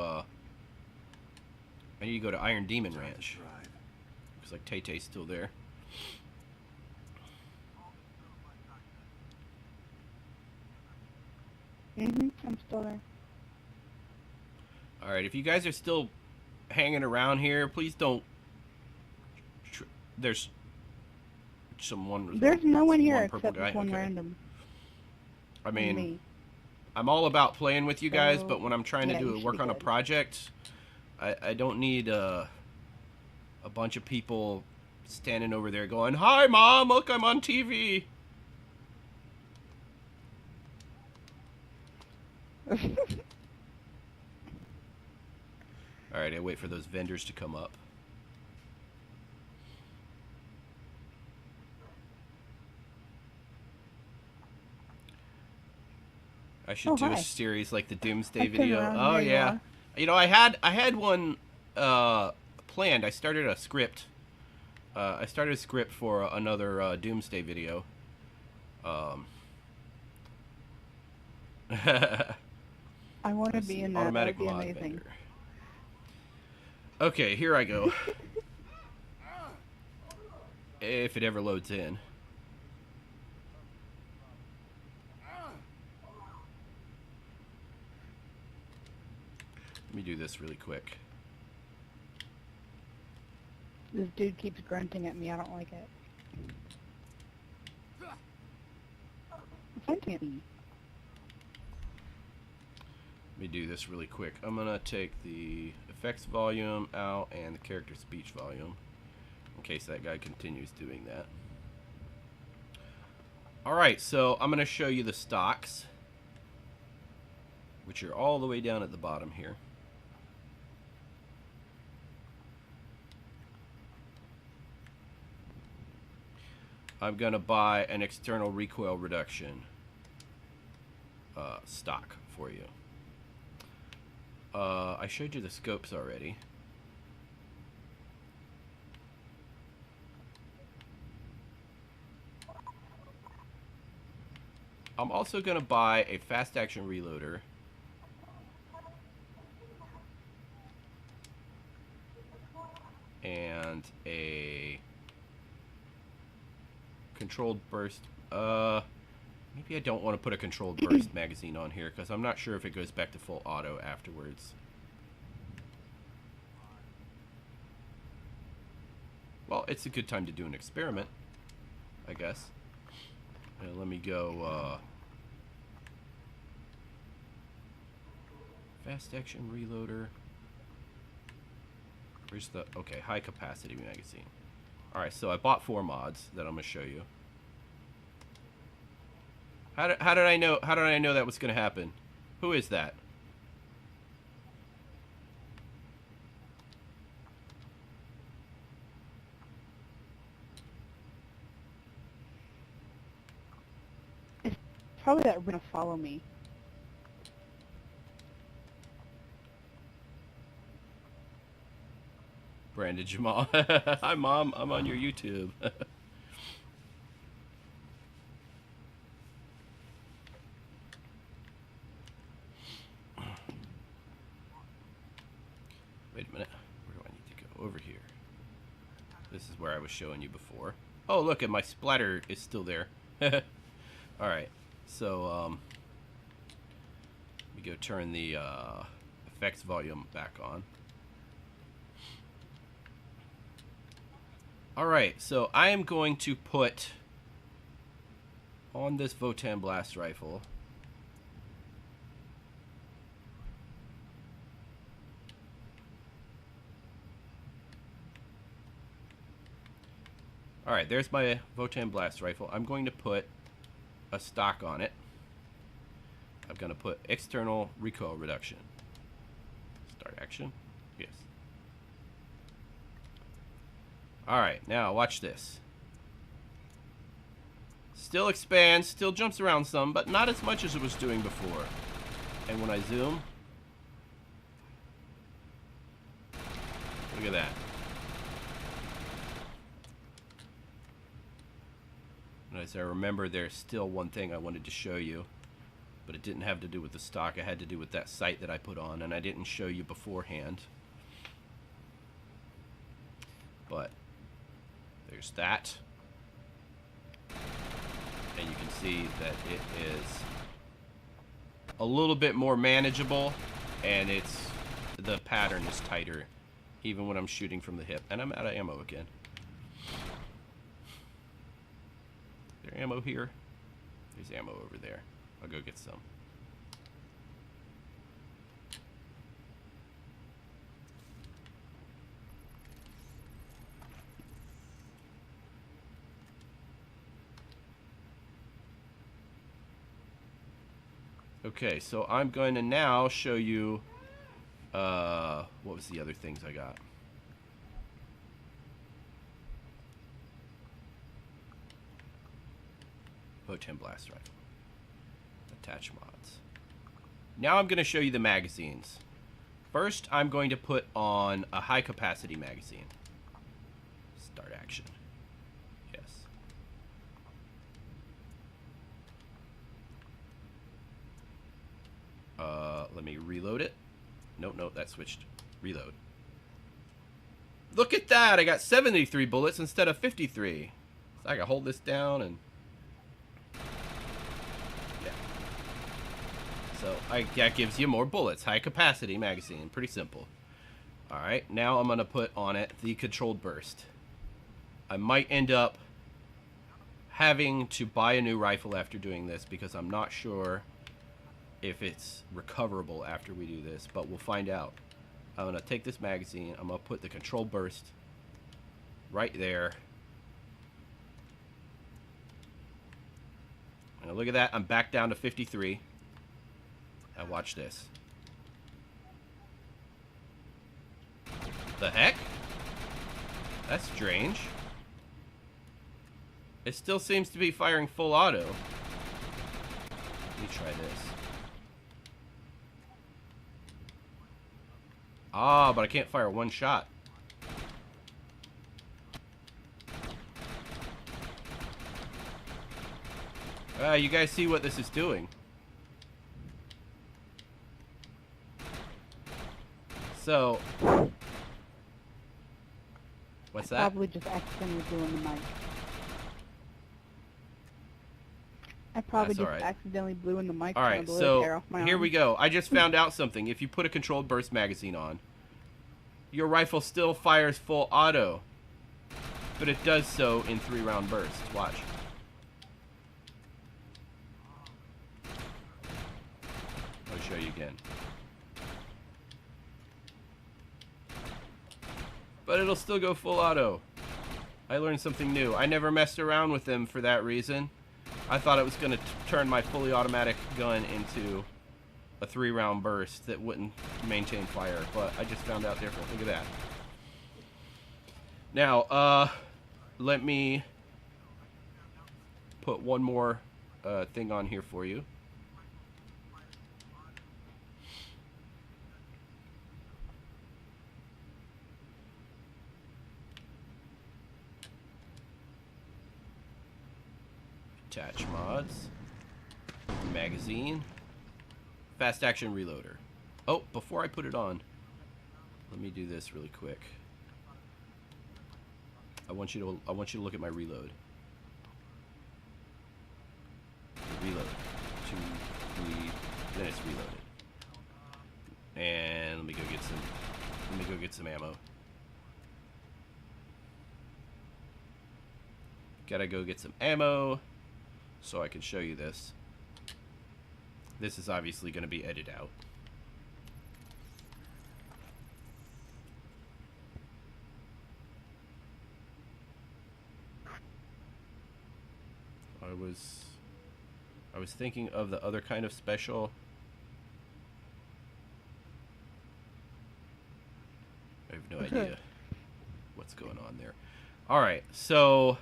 Iron Demon Ranch. Looks like Tay-Tay's still there. I'm still there. Alright, if you guys are still hanging around here, please don't... There's someone... There's no one here one except purple guy. this one Okay. random. I mean, Me. I'm all about playing with you guys, So, but when I'm trying yeah, to you do should work be on a good. project, I don't need a bunch of people standing over there going, "Hi, Mom, look, I'm on TV." Alright, I wait for those vendors to come up. I should do hi. a series like the Doomsday I turned video. around, Oh there you yeah. are. You know, I had one planned. I started a script. I started a script for another Doomsday video. I want to be in that. That Automatic would be mod amazing. vendor. Okay, here I go. If it ever loads in. Let me do this really quick. This dude keeps grunting at me. I don't like it. Grunting at me. Let me do this really quick. I'm gonna take the effects volume out and the character speech volume in case that guy continues doing that. Alright, so I'm gonna show you the stocks, which are all the way down at the bottom here. I'm gonna buy an external recoil reduction stock for you. I showed you the scopes already. I'm also gonna buy a fast action reloader. And a controlled burst. Maybe I don't want to put a controlled burst magazine on here because I'm not sure if it goes back to full auto afterwards. Well, it's a good time to do an experiment, I guess. Let me go, fast action reloader. Where's the, okay, high capacity magazine. Alright, so I bought 4 mods that I'm going to show you. How did I know that was going to happen? Who is that? It's probably that gonna follow me. Brandon Jamal. Hi, Mom. I'm on your YouTube. Wait a minute. Where where I was showing you before. Oh, look, and my splatter is still there. Alright, so, let me go turn the effects volume back on. Alright, so I am going to put on this Votan blast rifle alright, there's my Votan blast rifle. I'm going to put a stock on it. I'm going to put external recoil reduction. Start action. Yes. Alright, now watch this. Still expands, still jumps around some, but not as much as it was doing before. And when I zoom, look at that. And as I remember, there's still one thing I wanted to show you, but it didn't have to do with the stock. It had to do with that sight that I put on, and I didn't show you beforehand. But there's that. And you can see that it is a little bit more manageable, and the pattern is tighter even when I'm shooting from the hip. And I'm out of ammo again. Is there ammo here? There's ammo over there. I'll go get some. Okay, so I'm going to now show you what was the other things I got. Votan blast rifle. Attach mods. Now I'm going to show you the magazines. First, I'm going to put on a high capacity magazine. Start action. Yes. Let me reload it. Nope, that switched. Reload. Look at that! I got 73 bullets instead of 53. So I can hold this down and... yeah. So that gives you more bullets. High capacity magazine. Pretty simple. Alright, now I'm going to put on it the controlled burst. I might end up having to buy a new rifle after doing this because I'm not sure if it's recoverable after we do this, but we'll find out. I'm going to take this magazine, I'm going to put the controlled burst right there. And look at that, I'm back down to 53. Now watch this. The heck? That's strange. It still seems to be firing full auto. Let me try this. Ah, but I can't fire one shot. You guys see what this is doing? So, what's that? Probably just accidentally blew in the mic. I probably That's all just right. accidentally blew in the mic. Alright, so here we go. I just found out something. If you put a controlled burst magazine on, your rifle still fires full auto, but it does so in 3-round bursts. Watch. I'll show you again. But it'll still go full auto. I learned something new. I never messed around with them for that reason. I thought it was going to turn my fully automatic gun into a 3-round burst that wouldn't maintain fire, but I just found out different. Look at that. Now, let me put one more thing on here for you. Attach mods. Magazine. Fast action reloader. Oh, before I put it on, let me do this really quick. I want you to look at my reload. Reload. 2, 3, then it's reloaded. And let me go get some ammo. Gotta go get some ammo so I can show you this. This is obviously going to be edited out. I was thinking of the other kind of special. I have no idea what's going on there. All right, so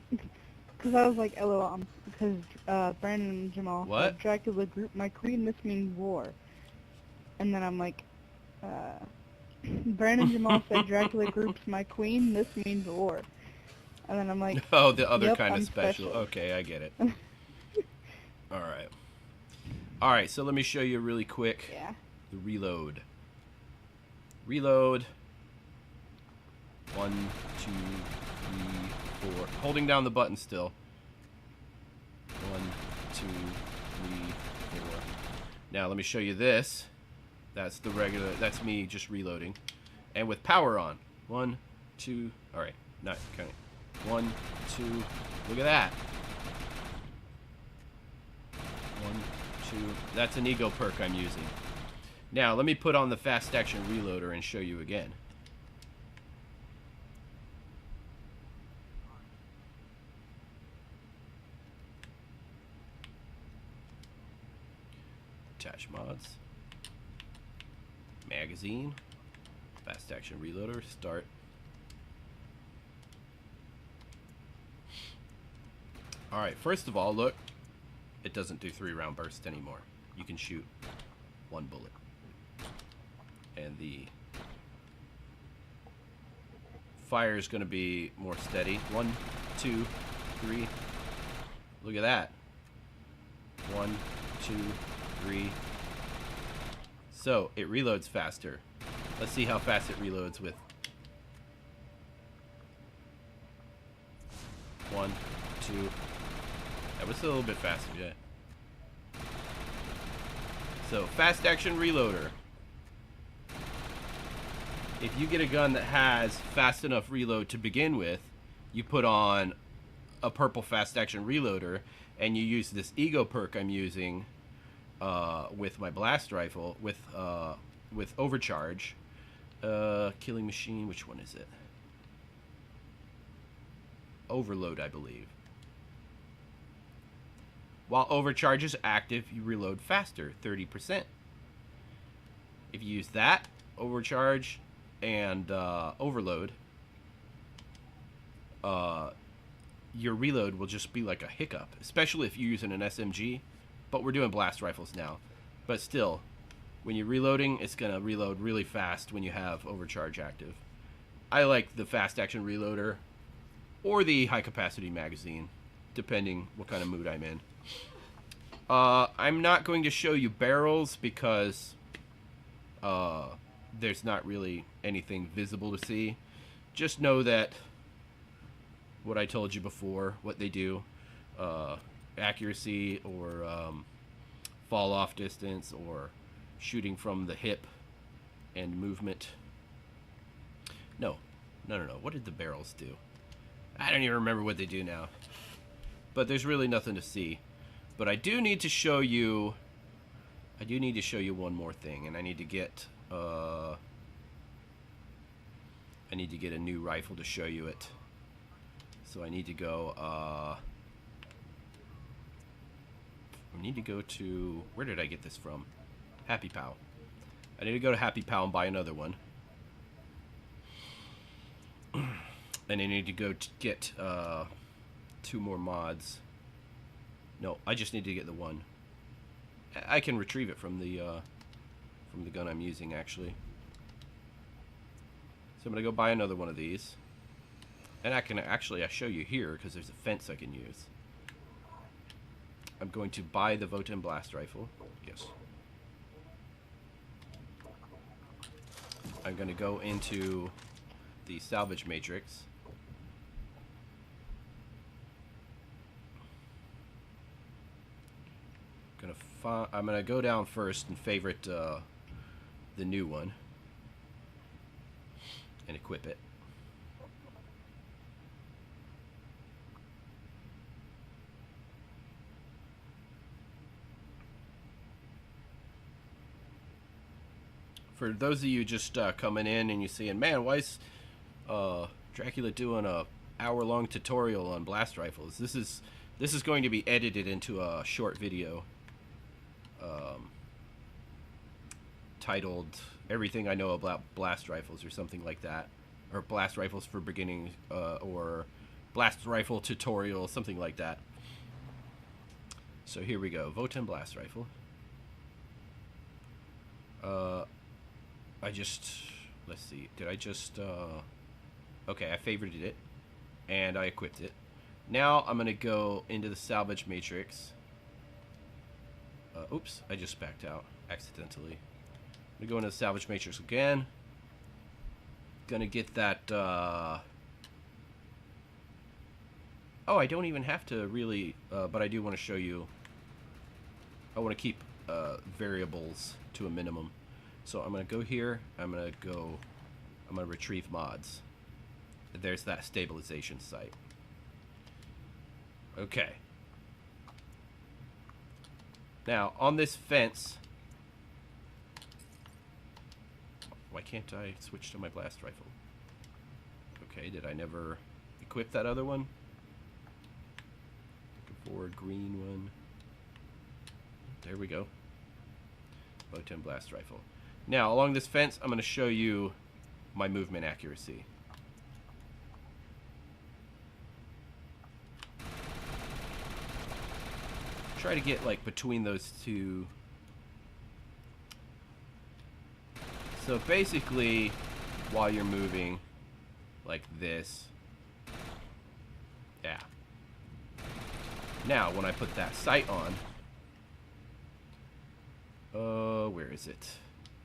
because I was like, LOL, because Brandon and Jamal What? said, Dracula group my queen, this means war. And then I'm like, Brandon and Jamal said Dracula groups my queen, this means war. And then I'm like, oh, the other yep, kind of I'm special. Okay, I get it. All right. All right, so let me show you really quick. Yeah. The reload. Reload. 1, 2, 3, 4. Holding down the button still. 1, 2, 3, 4. Now let me show you this. That's the regular. That's me just reloading, and with power on. 1, 2. All right, not counting. 1, 2. Look at that. 1, 2. That's an ego perk I'm using. Now let me put on the fast action reloader and show you again. Attach mods. Magazine. Fast action reloader. Start. Alright, first of all, look. It doesn't do 3-round burst anymore. You can shoot 1 bullet. And the fire is going to be more steady. 1, 2, 3. Look at that. 1, 2, 3. So, it reloads faster. Let's see how fast it reloads with 1, 2. That was a little bit faster, yeah. So, fast action reloader. If you get a gun that has fast enough reload to begin with, you put on a purple fast action reloader, and you use this ego perk I'm using with my blast rifle with overcharge. Killing machine, which one is it? Overload, I believe. While overcharge is active, you reload faster, 30%. If you use that, overcharge, and overload, your reload will just be like a hiccup, especially if you're using an SMG. But we're doing blast rifles now. But still, when you're reloading, it's going to reload really fast when you have overcharge active. I like the fast action reloader or the high capacity magazine, depending what kind of mood I'm in. I'm not going to show you barrels because there's not really anything visible to see. Just know that what I told you before, what they do, accuracy or fall off distance or shooting from the hip and movement. No. What did the barrels do? I don't even remember what they do now. But there's really nothing to see. But I do need to show you one more thing, and I need to get a new rifle to show you it. So I need to go to, where did I get this from? Happy Pal. I need to go to Happy Pal and buy another one. And I need to go to get 2 more mods. No, I just need to get the one. I can retrieve it from the gun I'm using, actually. So I'm gonna go buy another one of these. And I can actually, I show you here because there's a fence I can use. I'm going to buy the Voten blast rifle. Yes. I'm going to go into the salvage matrix. I'm gonna go down first and favorite the new one and equip it. For those of you just coming in and you saying, man, why is Dracula doing a hour-long tutorial on blast rifles? This is going to be edited into a short video titled "Everything I Know About Blast Rifles" or something like that, or "Blast Rifles for Beginning" or "Blast Rifle Tutorial," something like that. So here we go. Votem blast rifle. Let's see, did I just, okay, I favorited it, and I equipped it. Now I'm going to go into the salvage matrix. Oops, I just backed out accidentally. I'm going to go into the salvage matrix again. Going to get that, oh, I don't even have to really, but I do want to show you. I want to keep variables to a minimum. So I'm going to go here, I'm going to retrieve mods. There's that stabilization site. Okay. Now, on this fence, why can't I switch to my blast rifle? Okay, did I never equip that other one? Looking for a green one. There we go. Votem blast rifle. Now, along this fence, I'm going to show you my movement accuracy. Try to get, like, between those two. So, basically, while you're moving, like this. Yeah. Now, when I put that sight on. Where is it?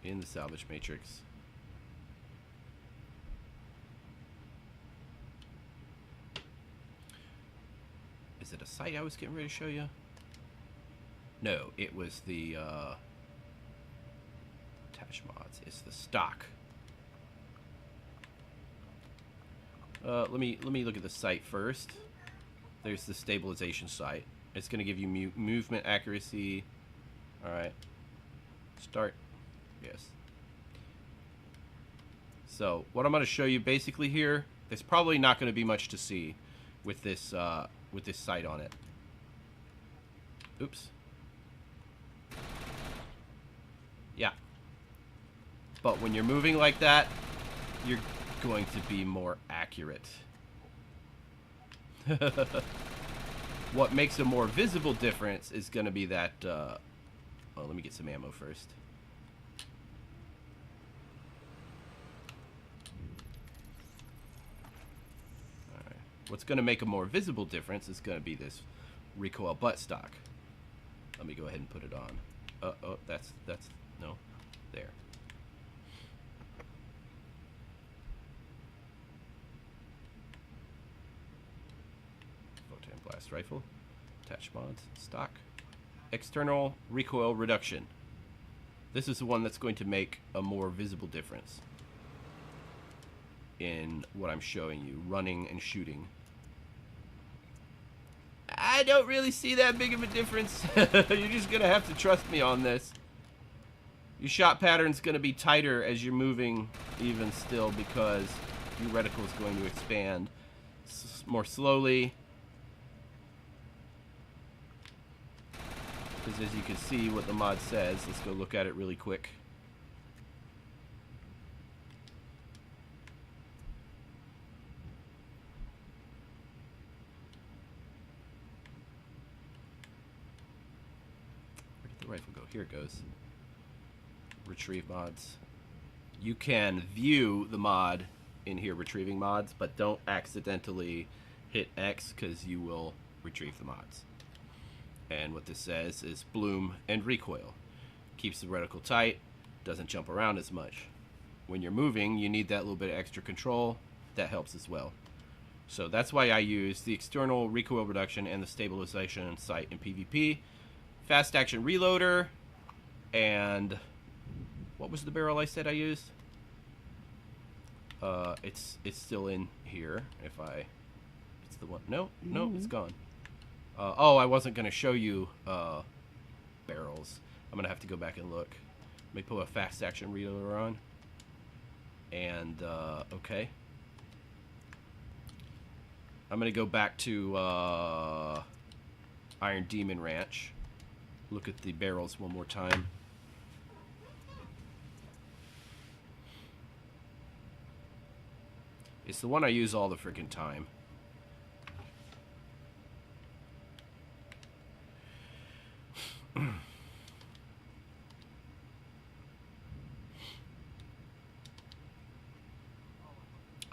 In the salvage matrix. Is it a sight I was getting ready to show you? No, it was the attach mods. It's the stock. Let me look at the sight first. There's the stabilization sight. It's going to give you movement accuracy. All right. Start. Yes. So what I'm going to show you basically here, there's probably not going to be much to see with this sight on it. Oops. Yeah. But when you're moving like that, you're going to be more accurate. What makes a more visible difference is going to be that, well, let me get some ammo first. Alright. What's going to make a more visible difference is going to be this recoil buttstock. Let me go ahead and put it on. Oh, that's, no, there. Votem blast rifle. Attach mods. Stock. External recoil reduction. This is the one that's going to make a more visible difference in what I'm showing you, running and shooting. I don't really see that big of a difference. You're just going to have to trust me on this. Your shot pattern's going to be tighter as you're moving even still because your reticle is going to expand more slowly. Because as you can see what the mod says, let's go look at it really quick. Where did the rifle go? Here it goes. Retrieve mods. You can view the mod in here, retrieving mods, but don't accidentally hit X because you will retrieve the mods. And what this says is bloom and recoil. Keeps the reticle tight, doesn't jump around as much. when you're moving, you need that little bit of extra control. That helps as well. So that's why I use the external recoil reduction and the stabilization sight in PvP. Fast action reloader, and what was the barrel I said I used? It's still in here. If I, it's the one. No, no, it's gone. Oh, I wasn't gonna show you barrels. I'm gonna have to go back and look. Let me put a fast action reloader on. And okay. I'm gonna go back to Iron Demon Ranch. Look at the barrels one more time. It's the one I use all the freaking time.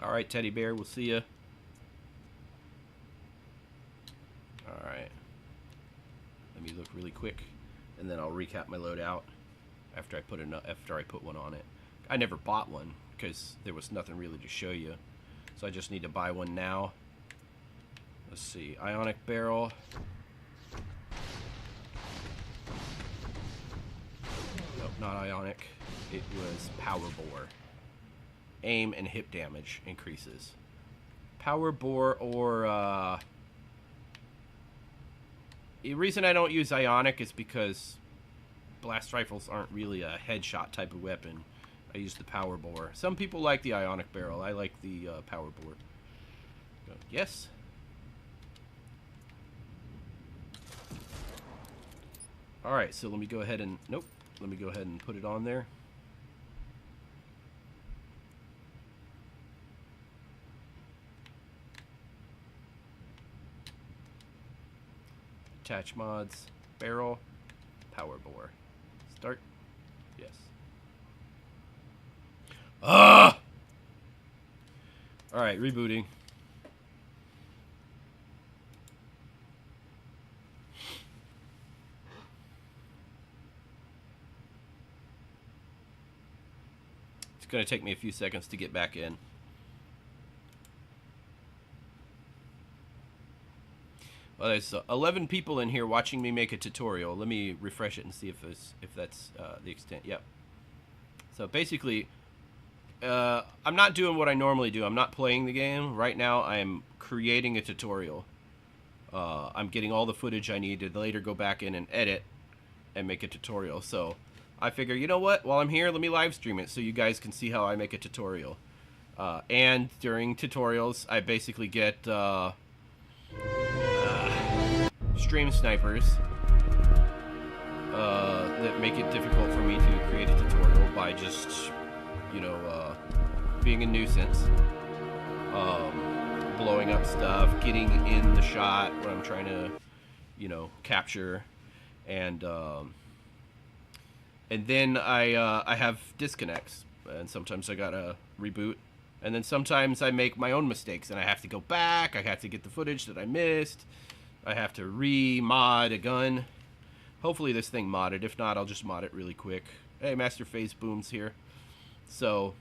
Alright, Teddy Bear, we'll see ya. Alright. Let me look really quick, and then I'll recap my loadout after I put one on it. I never bought one, because there was nothing really to show you. So I just need to buy one now. Let's see. Ionic barrel. Nope, not ionic. It was power bore. Aim and hip damage increases. Power bore or the reason I don't use ionic is because blast rifles aren't really a headshot type of weapon. I use the power bore. Some people like the ionic barrel. I like the power bore. Yes. Alright, so let me go ahead and... Nope. Let me go ahead and put it on there. Attach mods. Barrel. Power bore. Start. Yes. Ah! Alright, rebooting. It's going to take me a few seconds to get back in. Well, there's 11 people in here watching me make a tutorial. Let me refresh it and see if that's the extent. Yep. So basically, I'm not doing what I normally do. I'm not playing the game. Right now, I am creating a tutorial. I'm getting all the footage I need to later go back in and edit and make a tutorial. So I figure, you know what? While I'm here, let me live stream it so you guys can see how I make a tutorial. And during tutorials, I basically get stream snipers that make it difficult for me to create a tutorial by just, you know, being a nuisance, blowing up stuff, getting in the shot when I'm trying to, you know, capture, and then I have disconnects, and sometimes I gotta reboot, and then sometimes I make my own mistakes, and I have to go back, I have to get the footage that I missed, I have to re-mod a gun. Hopefully this thing modded. If not, I'll just mod it really quick. Hey, Master Phase Boom's here. So,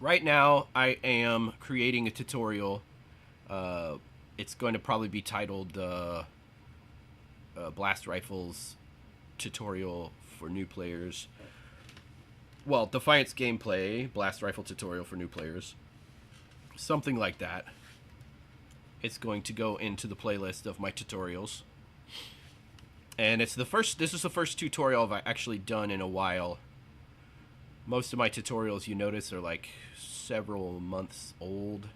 right now, I am creating a tutorial. It's going to probably be titled Blast Rifles Tutorial for New Players. Well, Defiance Gameplay, Blast Rifle Tutorial for New Players. Something like that. It's going to go into the playlist of my tutorials. And it's this is the first tutorial I've actually done in a while. Most of my tutorials, you notice, are like several months old.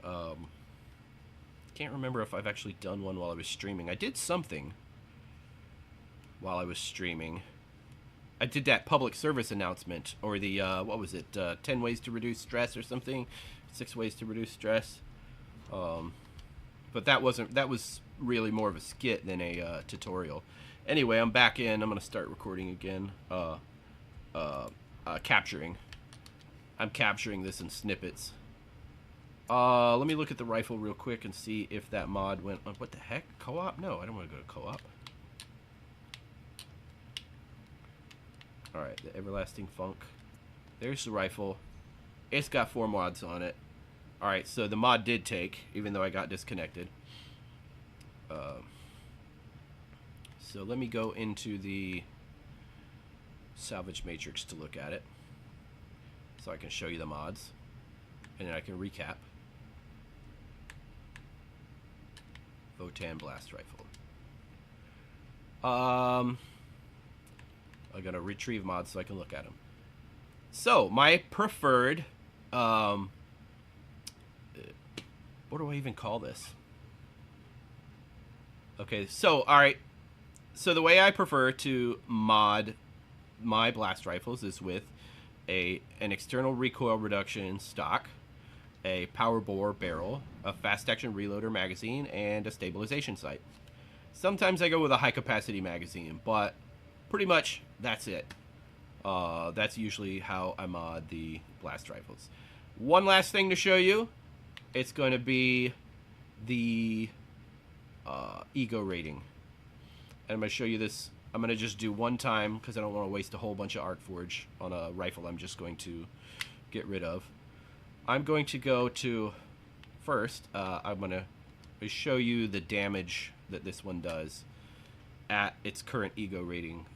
Can't remember if I've actually done one while I was streaming. I did something while I was streaming. I did that public service announcement, or the, what was it, 10 ways to reduce stress or something? 6 ways to reduce stress. But that was really more of a skit than a tutorial. Anyway, I'm back in. I'm going to start recording again. Capturing. I'm capturing this in snippets. Let me look at the rifle real quick and see if that mod went... What the heck? Co-op? No, I don't want to go to co-op. Alright, the Everlasting Funk. There's the rifle. It's got 4 mods on it. Alright, so the mod did take, even though I got disconnected. So let me go into the salvage matrix to look at it, so I can show you the mods, and then I can recap. Votan blast rifle. I gotta retrieve mods so I can look at them. So my preferred, what do I even call this? Okay, so alright. So the way I prefer to mod my blast rifles is with an external recoil reduction stock, a power bore barrel, a fast action reloader magazine, and a stabilization sight. Sometimes I go with a high capacity magazine, but pretty much that's it. That's usually how I mod the blast rifles. One last thing to show you. It's going to be the ego rating. And I'm going to show you this. I'm going to just do one time because I don't want to waste a whole bunch of Arcforge on a rifle I'm just going to get rid of. I'm going to go to, first, I'm going to show you the damage that this one does at its current ego rating.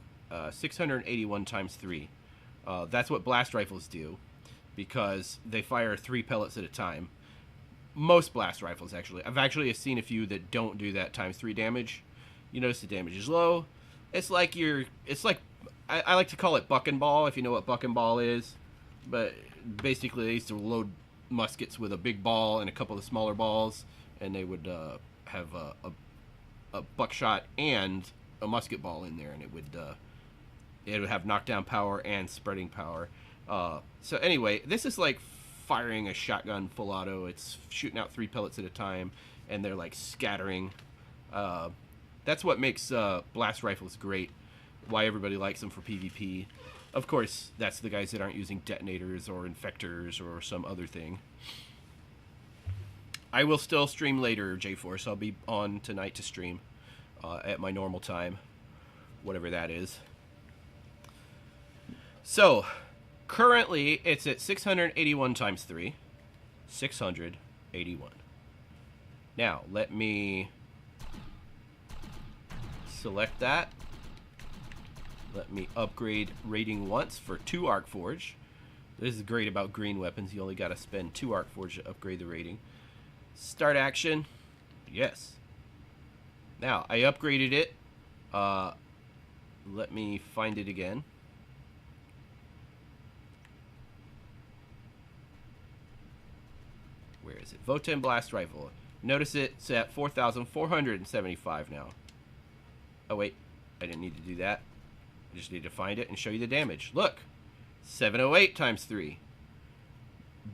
681 times 3. That's what blast rifles do because they fire 3 pellets at a time. Most blast rifles, actually. I've actually seen a few that don't do that times 3 damage. You notice the damage is low. It's like I like to call it buck and ball, if you know what buck and ball is. But basically they used to load muskets with a big ball and a couple of smaller balls, and they would have a buckshot and a musket ball in there, and it would have knockdown power and spreading power. So anyway, this is like firing a shotgun full auto. It's shooting out 3 pellets at a time, and they're like scattering. That's what makes blast rifles great. Why everybody likes them for PvP. Of course, that's the guys that aren't using detonators or infectors or some other thing. I will still stream later, J-Force. I'll be on tonight to stream at my normal time, whatever that is. So, currently, it's at 681 times 3. 681. Now, let me select that. Let me upgrade rating once for 2 Arcforge. This is great about green weapons. You only got to spend 2 Arcforge to upgrade the rating. Start action. Yes. Now, I upgraded it. Let me find it again. Where is it? Votan Blast Rifle. Notice it's at 4,475 now. Oh, wait. I didn't need to do that. I just need to find it and show you the damage. Look. 708 times 3.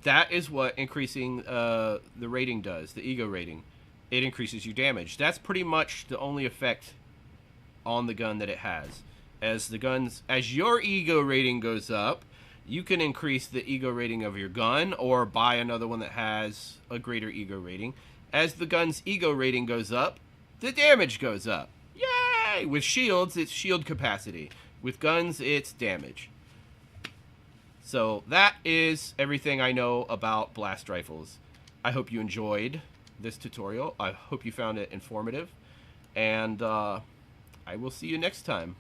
That is what increasing the rating does, the ego rating. It increases your damage. That's pretty much the only effect on the gun that it has. As your ego rating goes up, you can increase the ego rating of your gun or buy another one that has a greater ego rating. As the gun's ego rating goes up, the damage goes up. Yay! With shields, it's shield capacity. With guns, it's damage. So that is everything I know about blast rifles. I hope you enjoyed this tutorial. I hope you found it informative. And I will see you next time.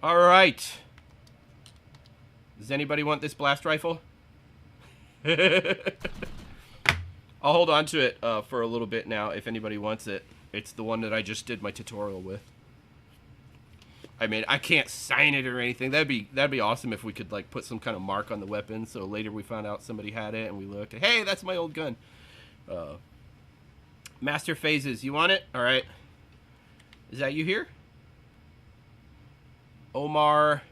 Alright. Does anybody want this blast rifle? I'll hold on to it for a little bit now if anybody wants it. It's the one that I just did my tutorial with. I mean, I can't sign it or anything. That'd be awesome if we could like put some kind of mark on the weapon so later we found out somebody had it and we looked. Hey, that's my old gun. Master Phases, you want it? All right. Is that you here? Omar.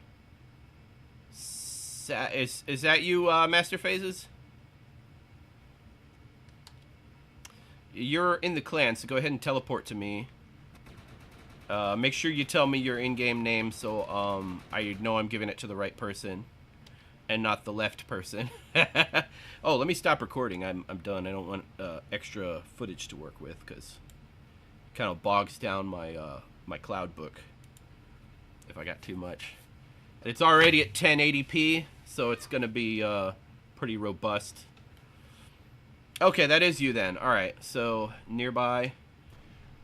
Is that you, Master Phases? You're in the clan, so go ahead and teleport to me. Make sure you tell me your in-game name so I know I'm giving it to the right person. and not the left person. Oh, let me stop recording. I'm done. I don't want extra footage to work with because it kind of bogs down my my cloud book if I got too much. It's already at 1080p, so it's gonna be pretty robust. Okay, that is you then. All right, so nearby,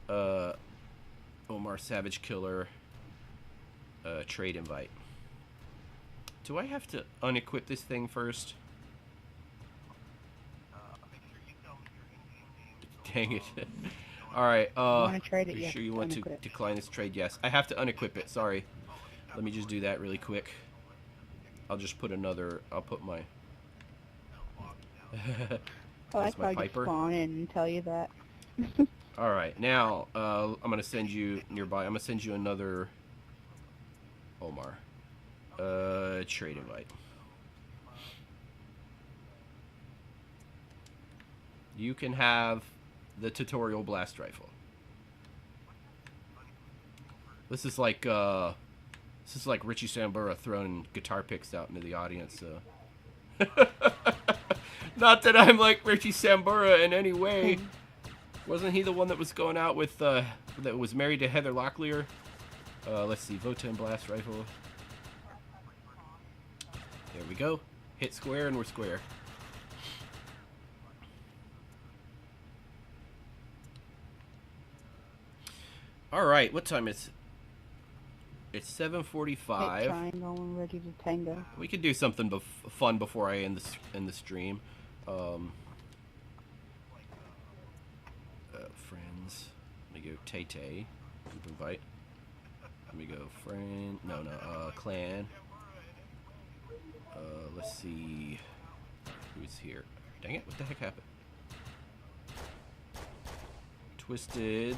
Omar Savage Killer, trade invite. Do I have to unequip this thing first? Dang it. Alright, wanna trade it? are you Yes, sure you want to unequip. decline this trade? Yes. I have to unequip it, sorry. Let me just do that really quick. I'll just put another, I'll put my... Oh, I That's my probably just Piper. spawn in and tell you that. Alright, now, I'm gonna send you nearby, I'm gonna send you another Omar. Trade invite. You can have the tutorial blast rifle. This is like Richie Sambora throwing guitar picks out into the audience. Not that I'm like Richie Sambora in any way. Wasn't he the one that was going out with that was married to Heather Locklear? Let's see, Votan blast rifle. There we go. Hit square and we're square. All right, what time is? It's 7:45. Hit triangle and ready to tango. We could do something fun before I end the stream. Friends. Let me go Tay-Tay. Group invite. Let me go friend. No, clan. Let's see. Who's here? Dang it, what the heck happened? Twisted.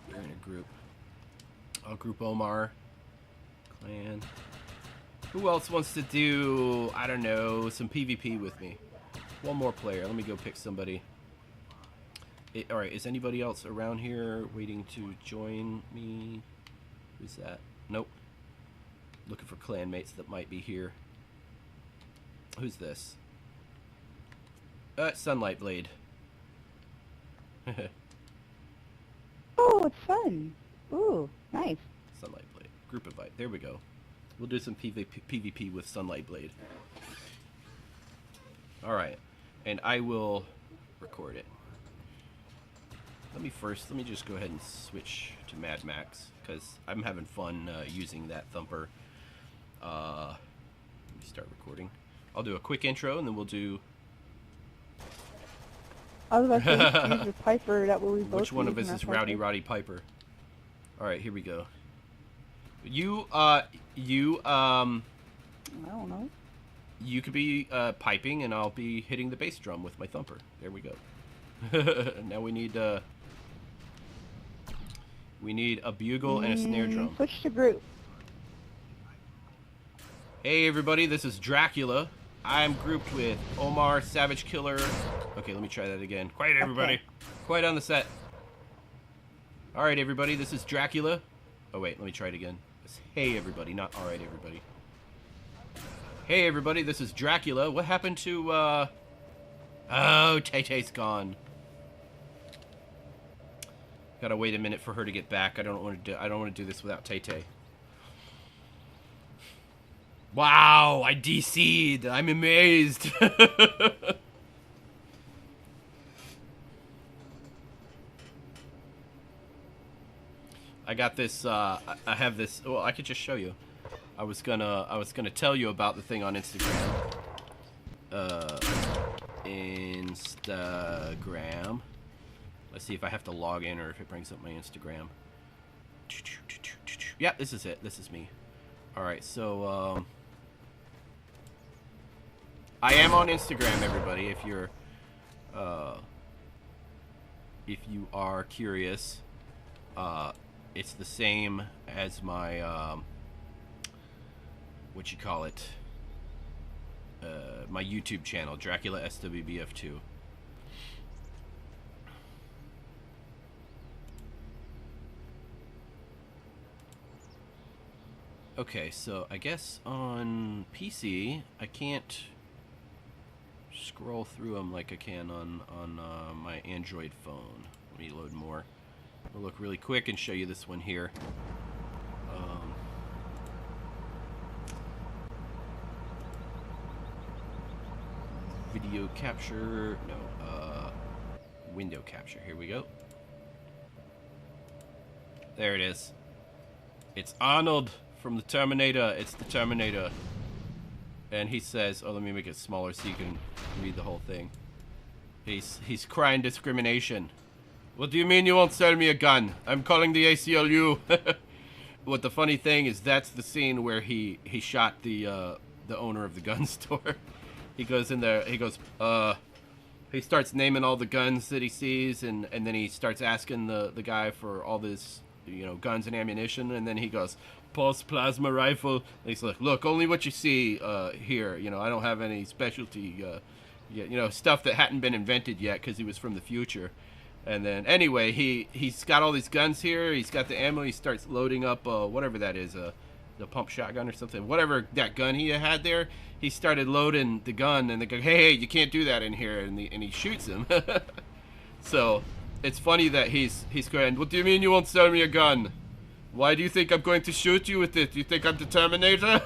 You're in a group. I'll group Omar. Clan. Who else wants to do, I don't know, some PvP with me? One more player. Let me go pick somebody. Alright, is anybody else around here waiting to join me? Who's that? Nope. Looking for clan mates that might be here. Who's this? Sunlight Blade. Oh, it's fun. Ooh, nice. Sunlight Blade. Group invite. There we go. We'll do some PvP with Sunlight Blade. Alright. And I will record it. Let me just go ahead and switch to Mad Max, because I'm having fun using that thumper. Let me start recording. I'll do a quick intro, and then we'll do... I was about to use the Piper that we both Which one of use us in is our Rowdy Piper. Roddy Piper? Alright, here we go. I don't know. You could be piping, and I'll be hitting the bass drum with my thumper. There we go. Now we need a bugle and a snare drum. Switch to group. Hey everybody, this is Dracula. I'm grouped with Omar Savage Killer. Okay, let me try that again. Quiet everybody. Okay. Quiet on the set. Alright everybody, this is Dracula. Oh wait, let me try it again. It's hey everybody, not alright everybody. Hey everybody, this is Dracula. What happened to oh, Tay-Tay's gone. Gotta wait a minute for her to get back. I don't want to do this without Tay-Tay. Wow, I DC'd. I'm amazed. I got this. I have this. Well, I could just show you. I was gonna tell you about the thing on Instagram. Instagram. Let's see if I have to log in or if it brings up my Instagram. Yeah, this is it. This is me. All right, so I am on Instagram, everybody. If you are curious, it's the same as my what you call it, my YouTube channel, Dracula SWBF2. Okay, so I guess on PC I can't scroll through them like I can on my Android phone. Let me load more. We'll look really quick and show you this one here. Video capture, no, window capture. Here we go. There it is. It's Arnold from the Terminator. It's the Terminator. And he says, oh, let me make it smaller so you can read the whole thing. He's crying discrimination. What do you mean you won't sell me a gun? I'm calling the ACLU. What the funny thing is, that's the scene where he shot the owner of the gun store. He goes in there, he starts naming all the guns that he sees, and then he starts asking the guy for all this, guns and ammunition, and then he goes, pulse plasma rifle. And he's like, look, only what you see here. I don't have any specialty, stuff that hadn't been invented yet because he was from the future. And then, anyway, he's got all these guns here. He's got the ammo. He starts loading up whatever that is, the pump shotgun or something. Whatever that gun he had there, he started loading the gun, and they go, hey, you can't do that in here. And he shoots him. So it's funny that he's going, what do you mean you won't sell me a gun? Why do you think I'm going to shoot you with it? Do you think I'm the Terminator?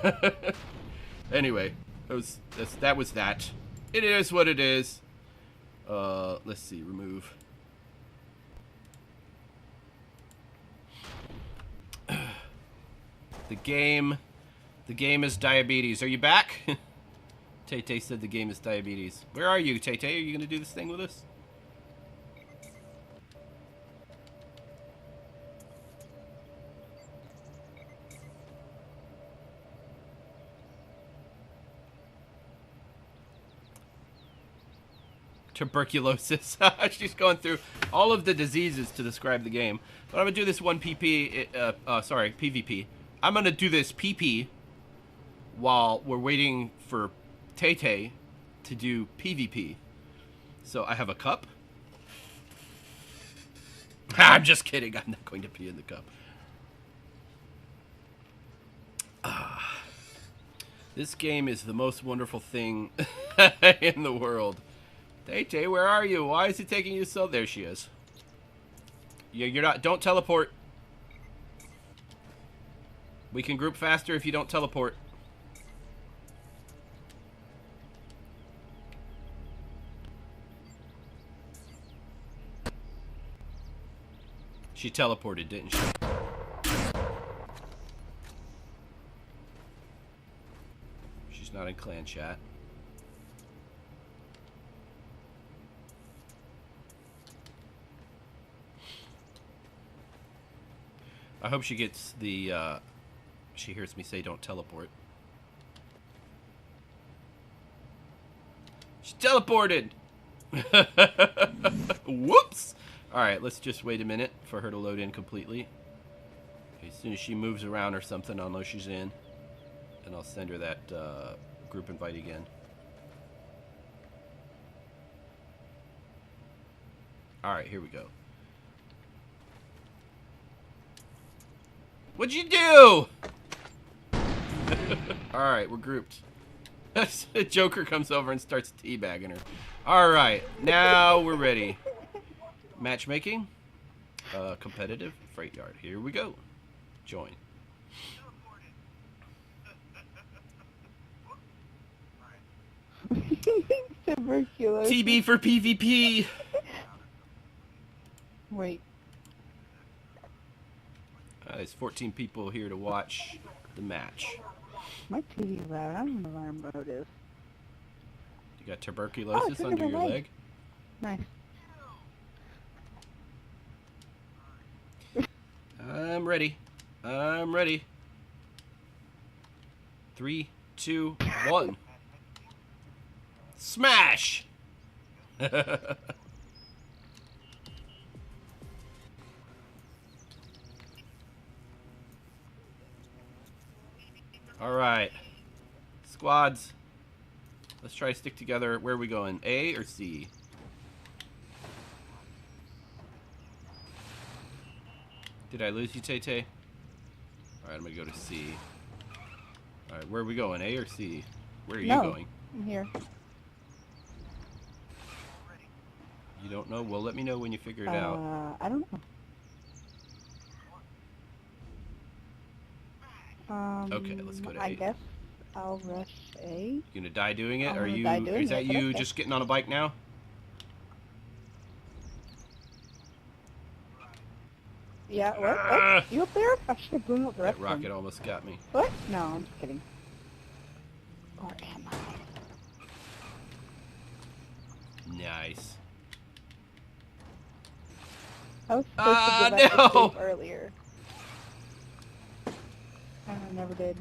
Anyway, that was that. It is what it is. Let's see, remove. The game is diabetes. Are you back? Tay-Tay said the game is diabetes. Where are you, Tay-Tay? Are you going to do this thing with us? Tuberculosis. She's going through all of the diseases to describe the game. But I'm going to do this one PvP. I'm going to do this PP while we're waiting for Tay-Tay to do PvP. So I have a cup. I'm just kidding. I'm not going to pee in the cup. This game is the most wonderful thing in the world. Tay-Tay, where are you? Why is it taking you so... There she is. You're not... Don't teleport. We can group faster if you don't teleport. She teleported, didn't she? She's not in clan chat. I hope she gets the, she hears me say don't teleport. She teleported! Whoops! Alright, let's just wait a minute for her to load in completely. As soon as she moves around or something, I'll know she's in. And I'll send her that group invite again. Alright, here we go. What'd you do? Alright, we're grouped. Joker comes over and starts teabagging her. Alright, now we're ready. Matchmaking. Competitive. Freight yard. Here we go. Join. Tuberculosis. TB for PvP. Wait. There's 14 people here to watch the match. My TV's loud. I don't know what our mode is. You got tuberculosis Oh, under your leg? Nice. I'm ready. I'm ready. 3, 2, 1. Smash! Alright. Squads. Let's try to stick together. Where are we going? A or C? Did I lose you, Tay-Tay? Alright, I'm gonna go to C. Alright, where are we going? A or C? Where are you No. going? I'm here. You don't know? Well, let me know when you figure it out. I don't know. Okay, let's go to I A. guess I'll rush A. You gonna die doing it? I'm Are gonna you? die doing Is that it, but you okay. just getting on a bike now? Yeah, what? Ah! What? You up there? I should have blown up the rest That of rocket them. almost got me. What? No, I'm just kidding. Or am I? Nice. I was supposed to go back to no! sleep earlier. And I never did.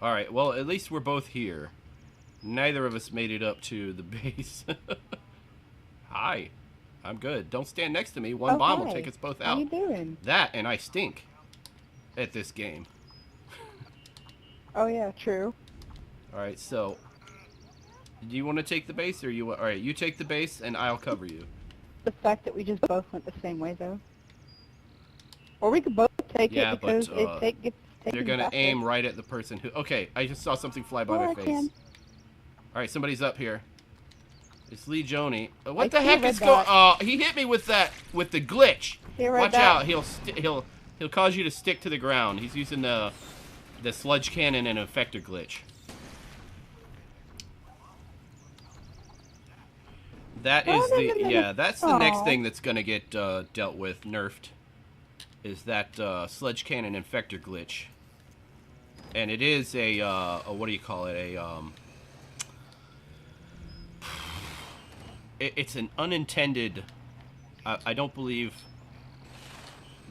Alright, well, at least we're both here. Neither of us made it up to the base. Hi. I'm good. Don't stand next to me. One bomb will hi. take us both How out. you doing? That, and I stink at this game. Oh yeah, true. Alright, so... Do you want to take the base, or you... Alright, you take the base, and I'll cover you. The fact that we just both went the same way, though. Or we could both take Yeah, it because but, it gets taken They're gonna faster. aim right at the person who... Okay, I just saw something fly by Oh, my I face. can. Alright, somebody's up here. It's Lee Joni. What I the see a heck red is going... dot. he hit me with the glitch. See a red Watch dot? out, he'll cause you to stick to the ground. He's using the sludge cannon and effector glitch. That is that's the next thing that's gonna get dealt with, nerfed. Is that sludge cannon infector glitch. And it is a what do you call it? It's an unintended... I don't believe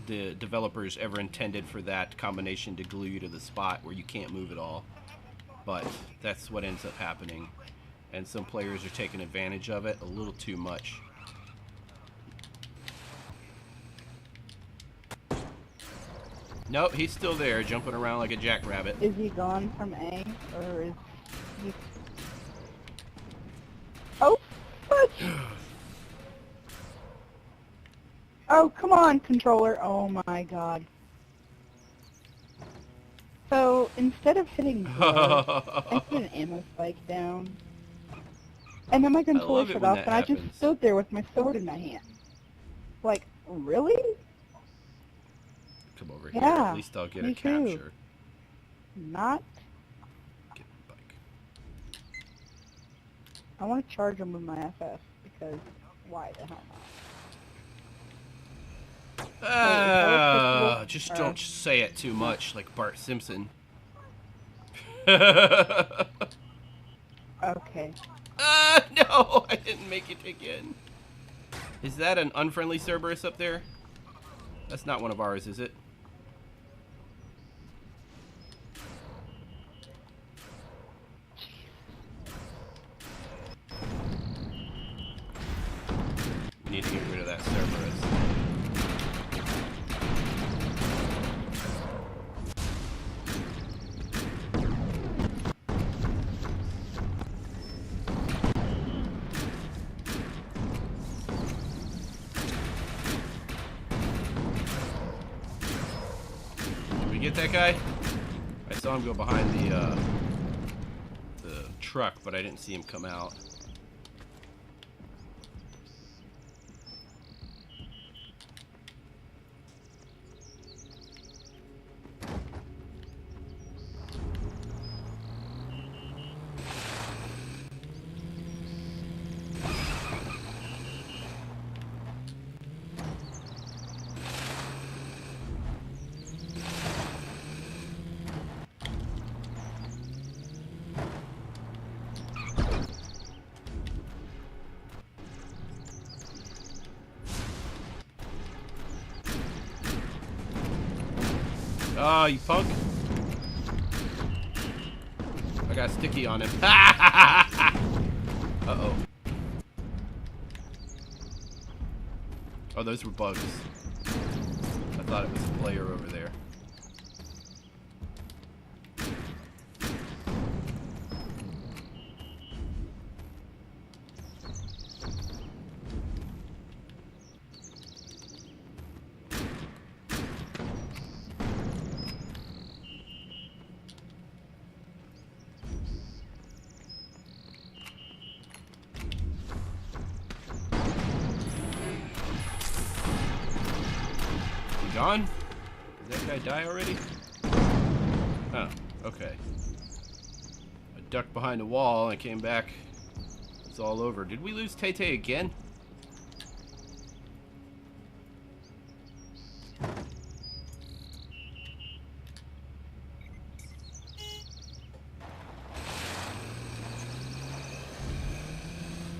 the developers ever intended for that combination to glue you to the spot where you can't move at all. But that's what ends up happening. And some players are taking advantage of it a little too much. Nope, he's still there, jumping around like a jackrabbit. Is he gone from A, or is he... Oh, fudge! Oh, come on, controller. Oh my god. So, instead of hitting blood, I put an ammo spike down. And then my controller love it shut when off, that and I just happens. stood there with my sword in my hand. Like, really? Come over here. Yeah, At least I'll get a me too. capture. Not? Get the bike. I want to charge him with my FF, because why the hell not? Just Or- don't say it too much, like Bart Simpson. Okay. No, I didn't make it again. Is that an unfriendly Cerberus up there? That's not one of ours, is it? We need to get rid of that Cerberus. Did we get that guy? I saw him go behind the truck, but I didn't see him come out. Oh, you punk. I got sticky on him. Uh-oh. Oh, those were bugs. I thought it was a player over there. gone? Did that guy die already? Oh, okay. I ducked behind a wall and I came back. It's all over. Did we lose Tay-Tay again?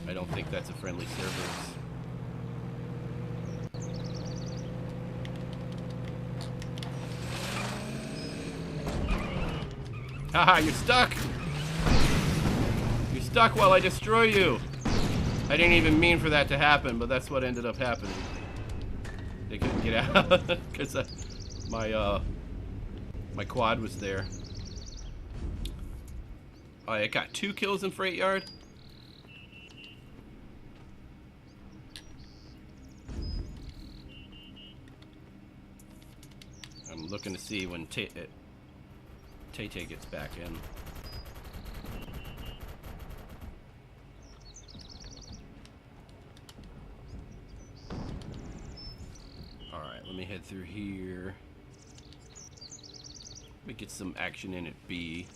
I don't think that's a friendly server. Haha, you're stuck! You're stuck while I destroy you! I didn't even mean for that to happen, but that's what ended up happening. They couldn't get out because my quad was there. Oh, I got 2 kills in Freight Yard. I'm looking to see when Tay-Tay gets back in. Alright, let me head through here. Let me get some action in at B.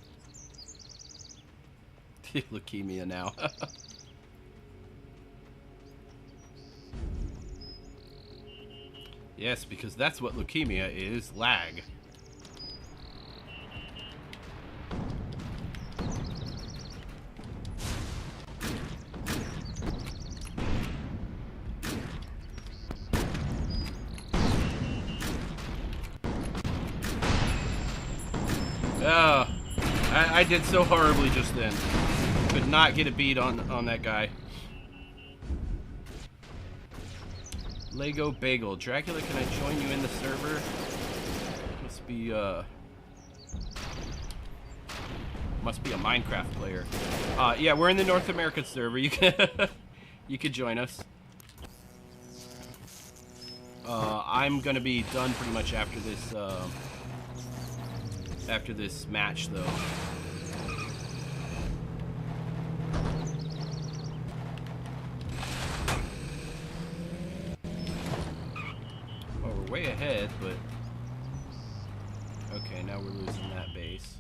Leukemia now. Yes, because that's what leukemia is, lag. Oh, I did so horribly just then. Could not get a beat on that guy. Lego Bagel. Dracula, can I join you in the server? Must be a Minecraft player. Yeah, we're in the North American server. You can you could join us. I'm gonna be done pretty much after this match, though. Oh, we're way ahead, but okay, now we're losing that base.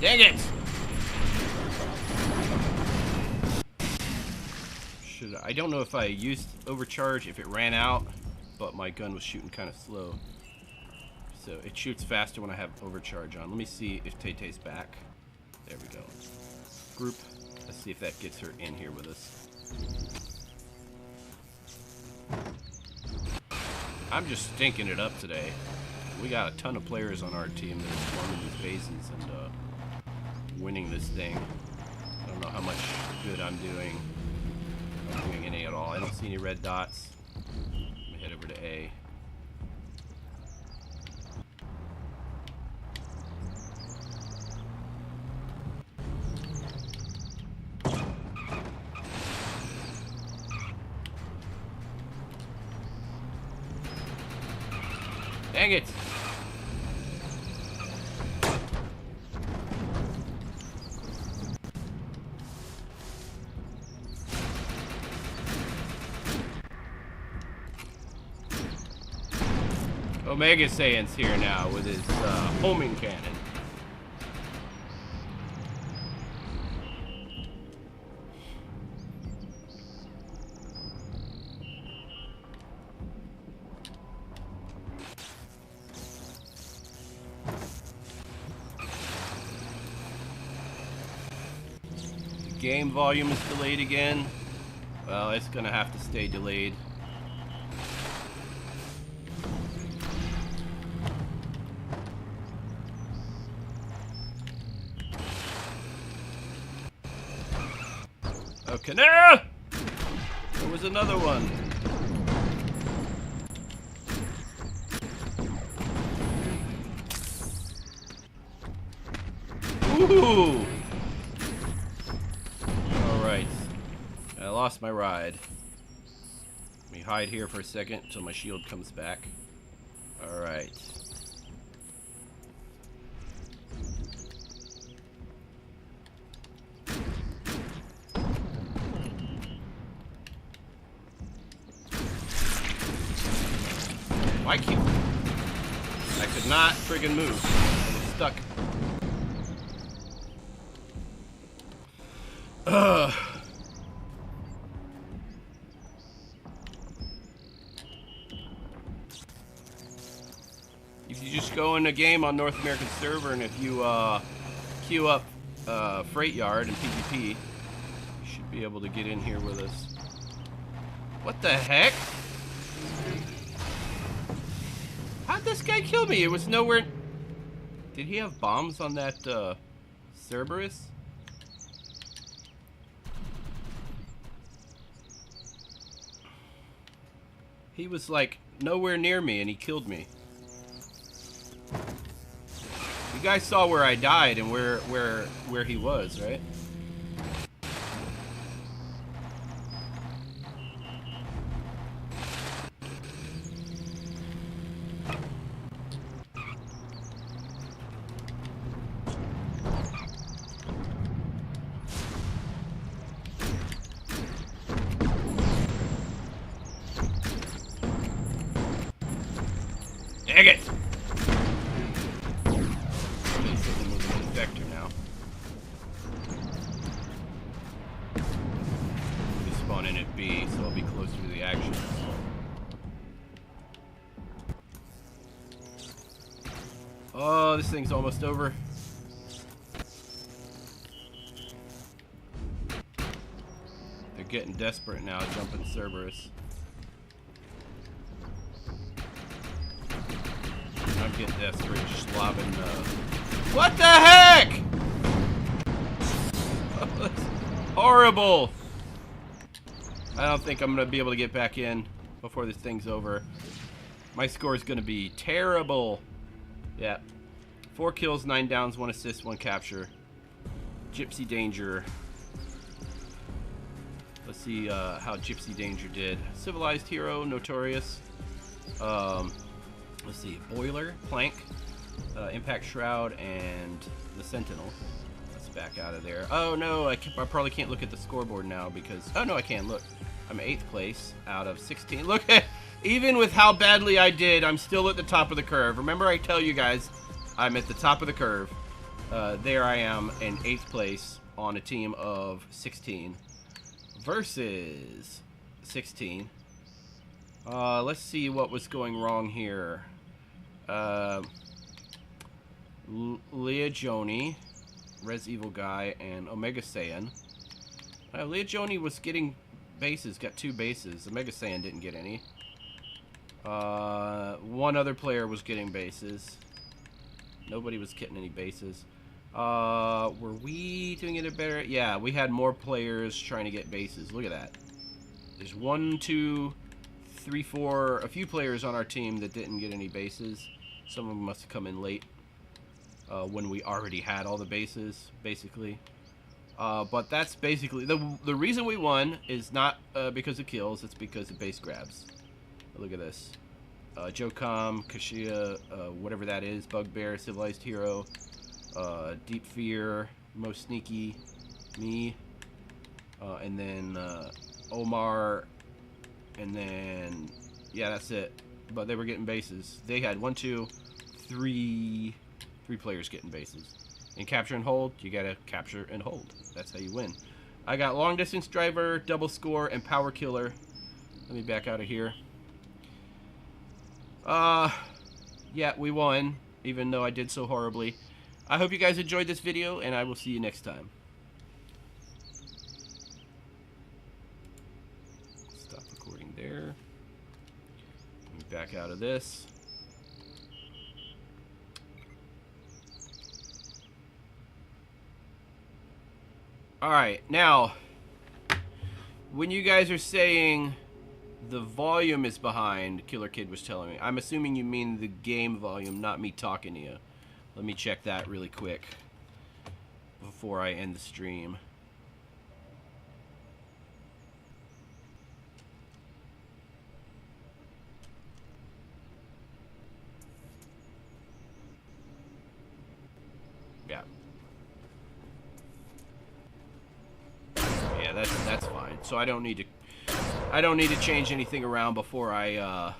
Dang it! I don't know if I used overcharge, if it ran out, but my gun was shooting kind of slow. So it shoots faster when I have overcharge on. Let me see if Tay-Tay's back. There we go. Group. Let's see if that gets her in here with us. I'm just stinking it up today. We got a ton of players on our team that are swarming these bases and winning this thing. I don't know how much good I'm doing. I'm not doing any at all. I don't see any red dots. Let me head over to A. Dang it! Omega Saiyan's here now with his homing cannon. Game volume is delayed again. Well, it's gonna have to stay delayed. Okay, there was another one. Ooh! Alright. I lost my ride. Let me hide here for a second until my shield comes back. Why can't I could not friggin' move. I was stuck. Ugh. If you just go in a game on North American server and if you queue up Freight Yard and PvP, you should be able to get in here with us. What the heck? How'd this guy kill me? It was nowhere. Did he have bombs on that Cerberus? He was like nowhere near me and he killed me. You guys saw where I died and where he was, right? Dang it! Vector now. We spawn in at B, so I'll be closer to the action. Oh, this thing's almost over. They're getting desperate now, jumping Cerberus. I'm getting desperate, just lobbing What the heck? That's horrible. I don't think I'm gonna be able to get back in before this thing's over. My score is gonna be terrible. Yeah. 4 kills, 9 downs, 1 assist, 1 capture. Gypsy Danger. Let's see how Gypsy Danger did. Civilized Hero, Notorious. Let's see, Boiler, Plank, Impact Shroud, and the Sentinel. Let's back out of there. Oh no, I probably can't look at the scoreboard now because... Oh no, I can, look. I'm 8th place out of 16. Look at... Even with how badly I did, I'm still at the top of the curve. Remember I tell you guys, I'm at the top of the curve. There I am in 8th place on a team of 16 versus 16. Let's see what was going wrong here. Leah Joni, Res Evil Guy, and Omega Saiyan. Leah Joni was getting bases, got 2 bases. Omega Saiyan didn't get any. One other player was getting bases. Nobody was getting any bases. Were we doing it better? Yeah, we had more players trying to get bases. Look at that. There's 1, 2, 3, 4, a few players on our team that didn't get any bases. Some of them must have come in late when we already had all the bases, basically. But that's basically the reason we won is not because of kills, it's because of base grabs. Look at this. Jocom, Kashia, whatever that is, Bugbear, Civilized Hero, Deep Fear, Most Sneaky, me, and then Omar, and then, yeah, that's it. But they were getting bases. They had 1, 2, 3 players getting bases. In capture and hold, you gotta capture and hold. That's how you win. I got long distance driver, double score, and power killer. Let me back out of here. Yeah, we won, even though I did so horribly. I hope you guys enjoyed this video, and I will see you next time. Stop recording there. Let me back out of this. Alright, now, when you guys are saying the volume is behind, Killer Kid was telling me, I'm assuming you mean the game volume, not me talking to you. Let me check that really quick before I end the stream. Yeah. Yeah, that's fine. So I don't need to change anything around before I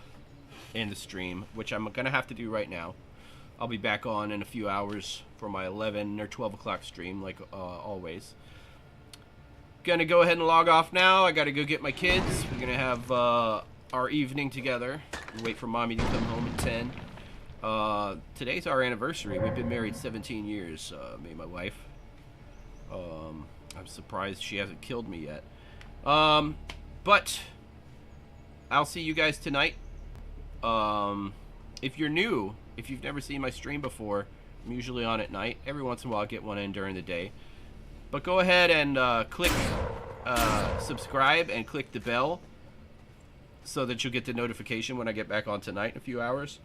in the stream, which I'm going to have to do right now. I'll be back on in a few hours for my 11 or 12 o'clock stream, like always. Gonna go ahead and log off now. I gotta go get my kids. We're gonna have our evening together. Wait for mommy to come home at 10. Today's our anniversary. We've been married 17 years, me and my wife. I'm surprised she hasn't killed me yet. But I'll see you guys tonight. If you're new, if you've never seen my stream before, I'm usually on at night. Every once in a while I get one in during the day. But go ahead and click subscribe and click the bell so that you'll get the notification when I get back on tonight in a few hours,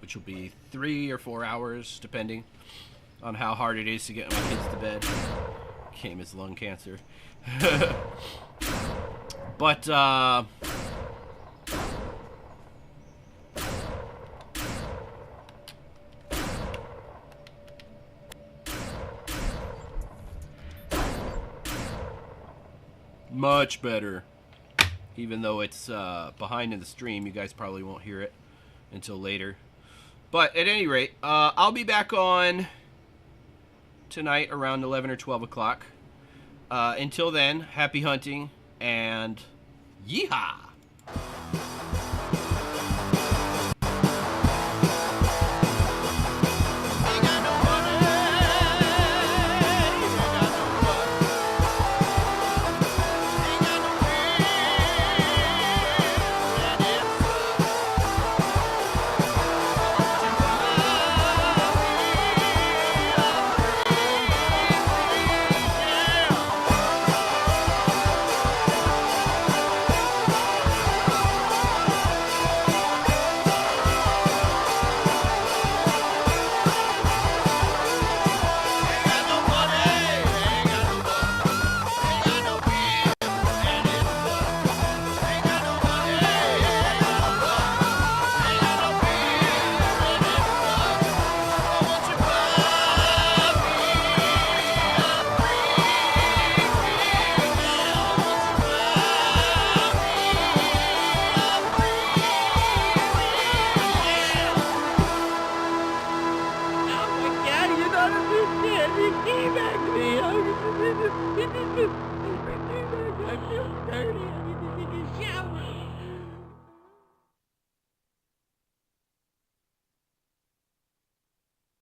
which will be 3 or 4 hours depending on how hard it is to get my kids to bed. Came as lung cancer. But much better. Even though it's behind in the stream, you guys probably won't hear it until later. But at any rate, I'll be back on tonight around 11 or 12 o'clock. Until then, happy hunting and yeehaw!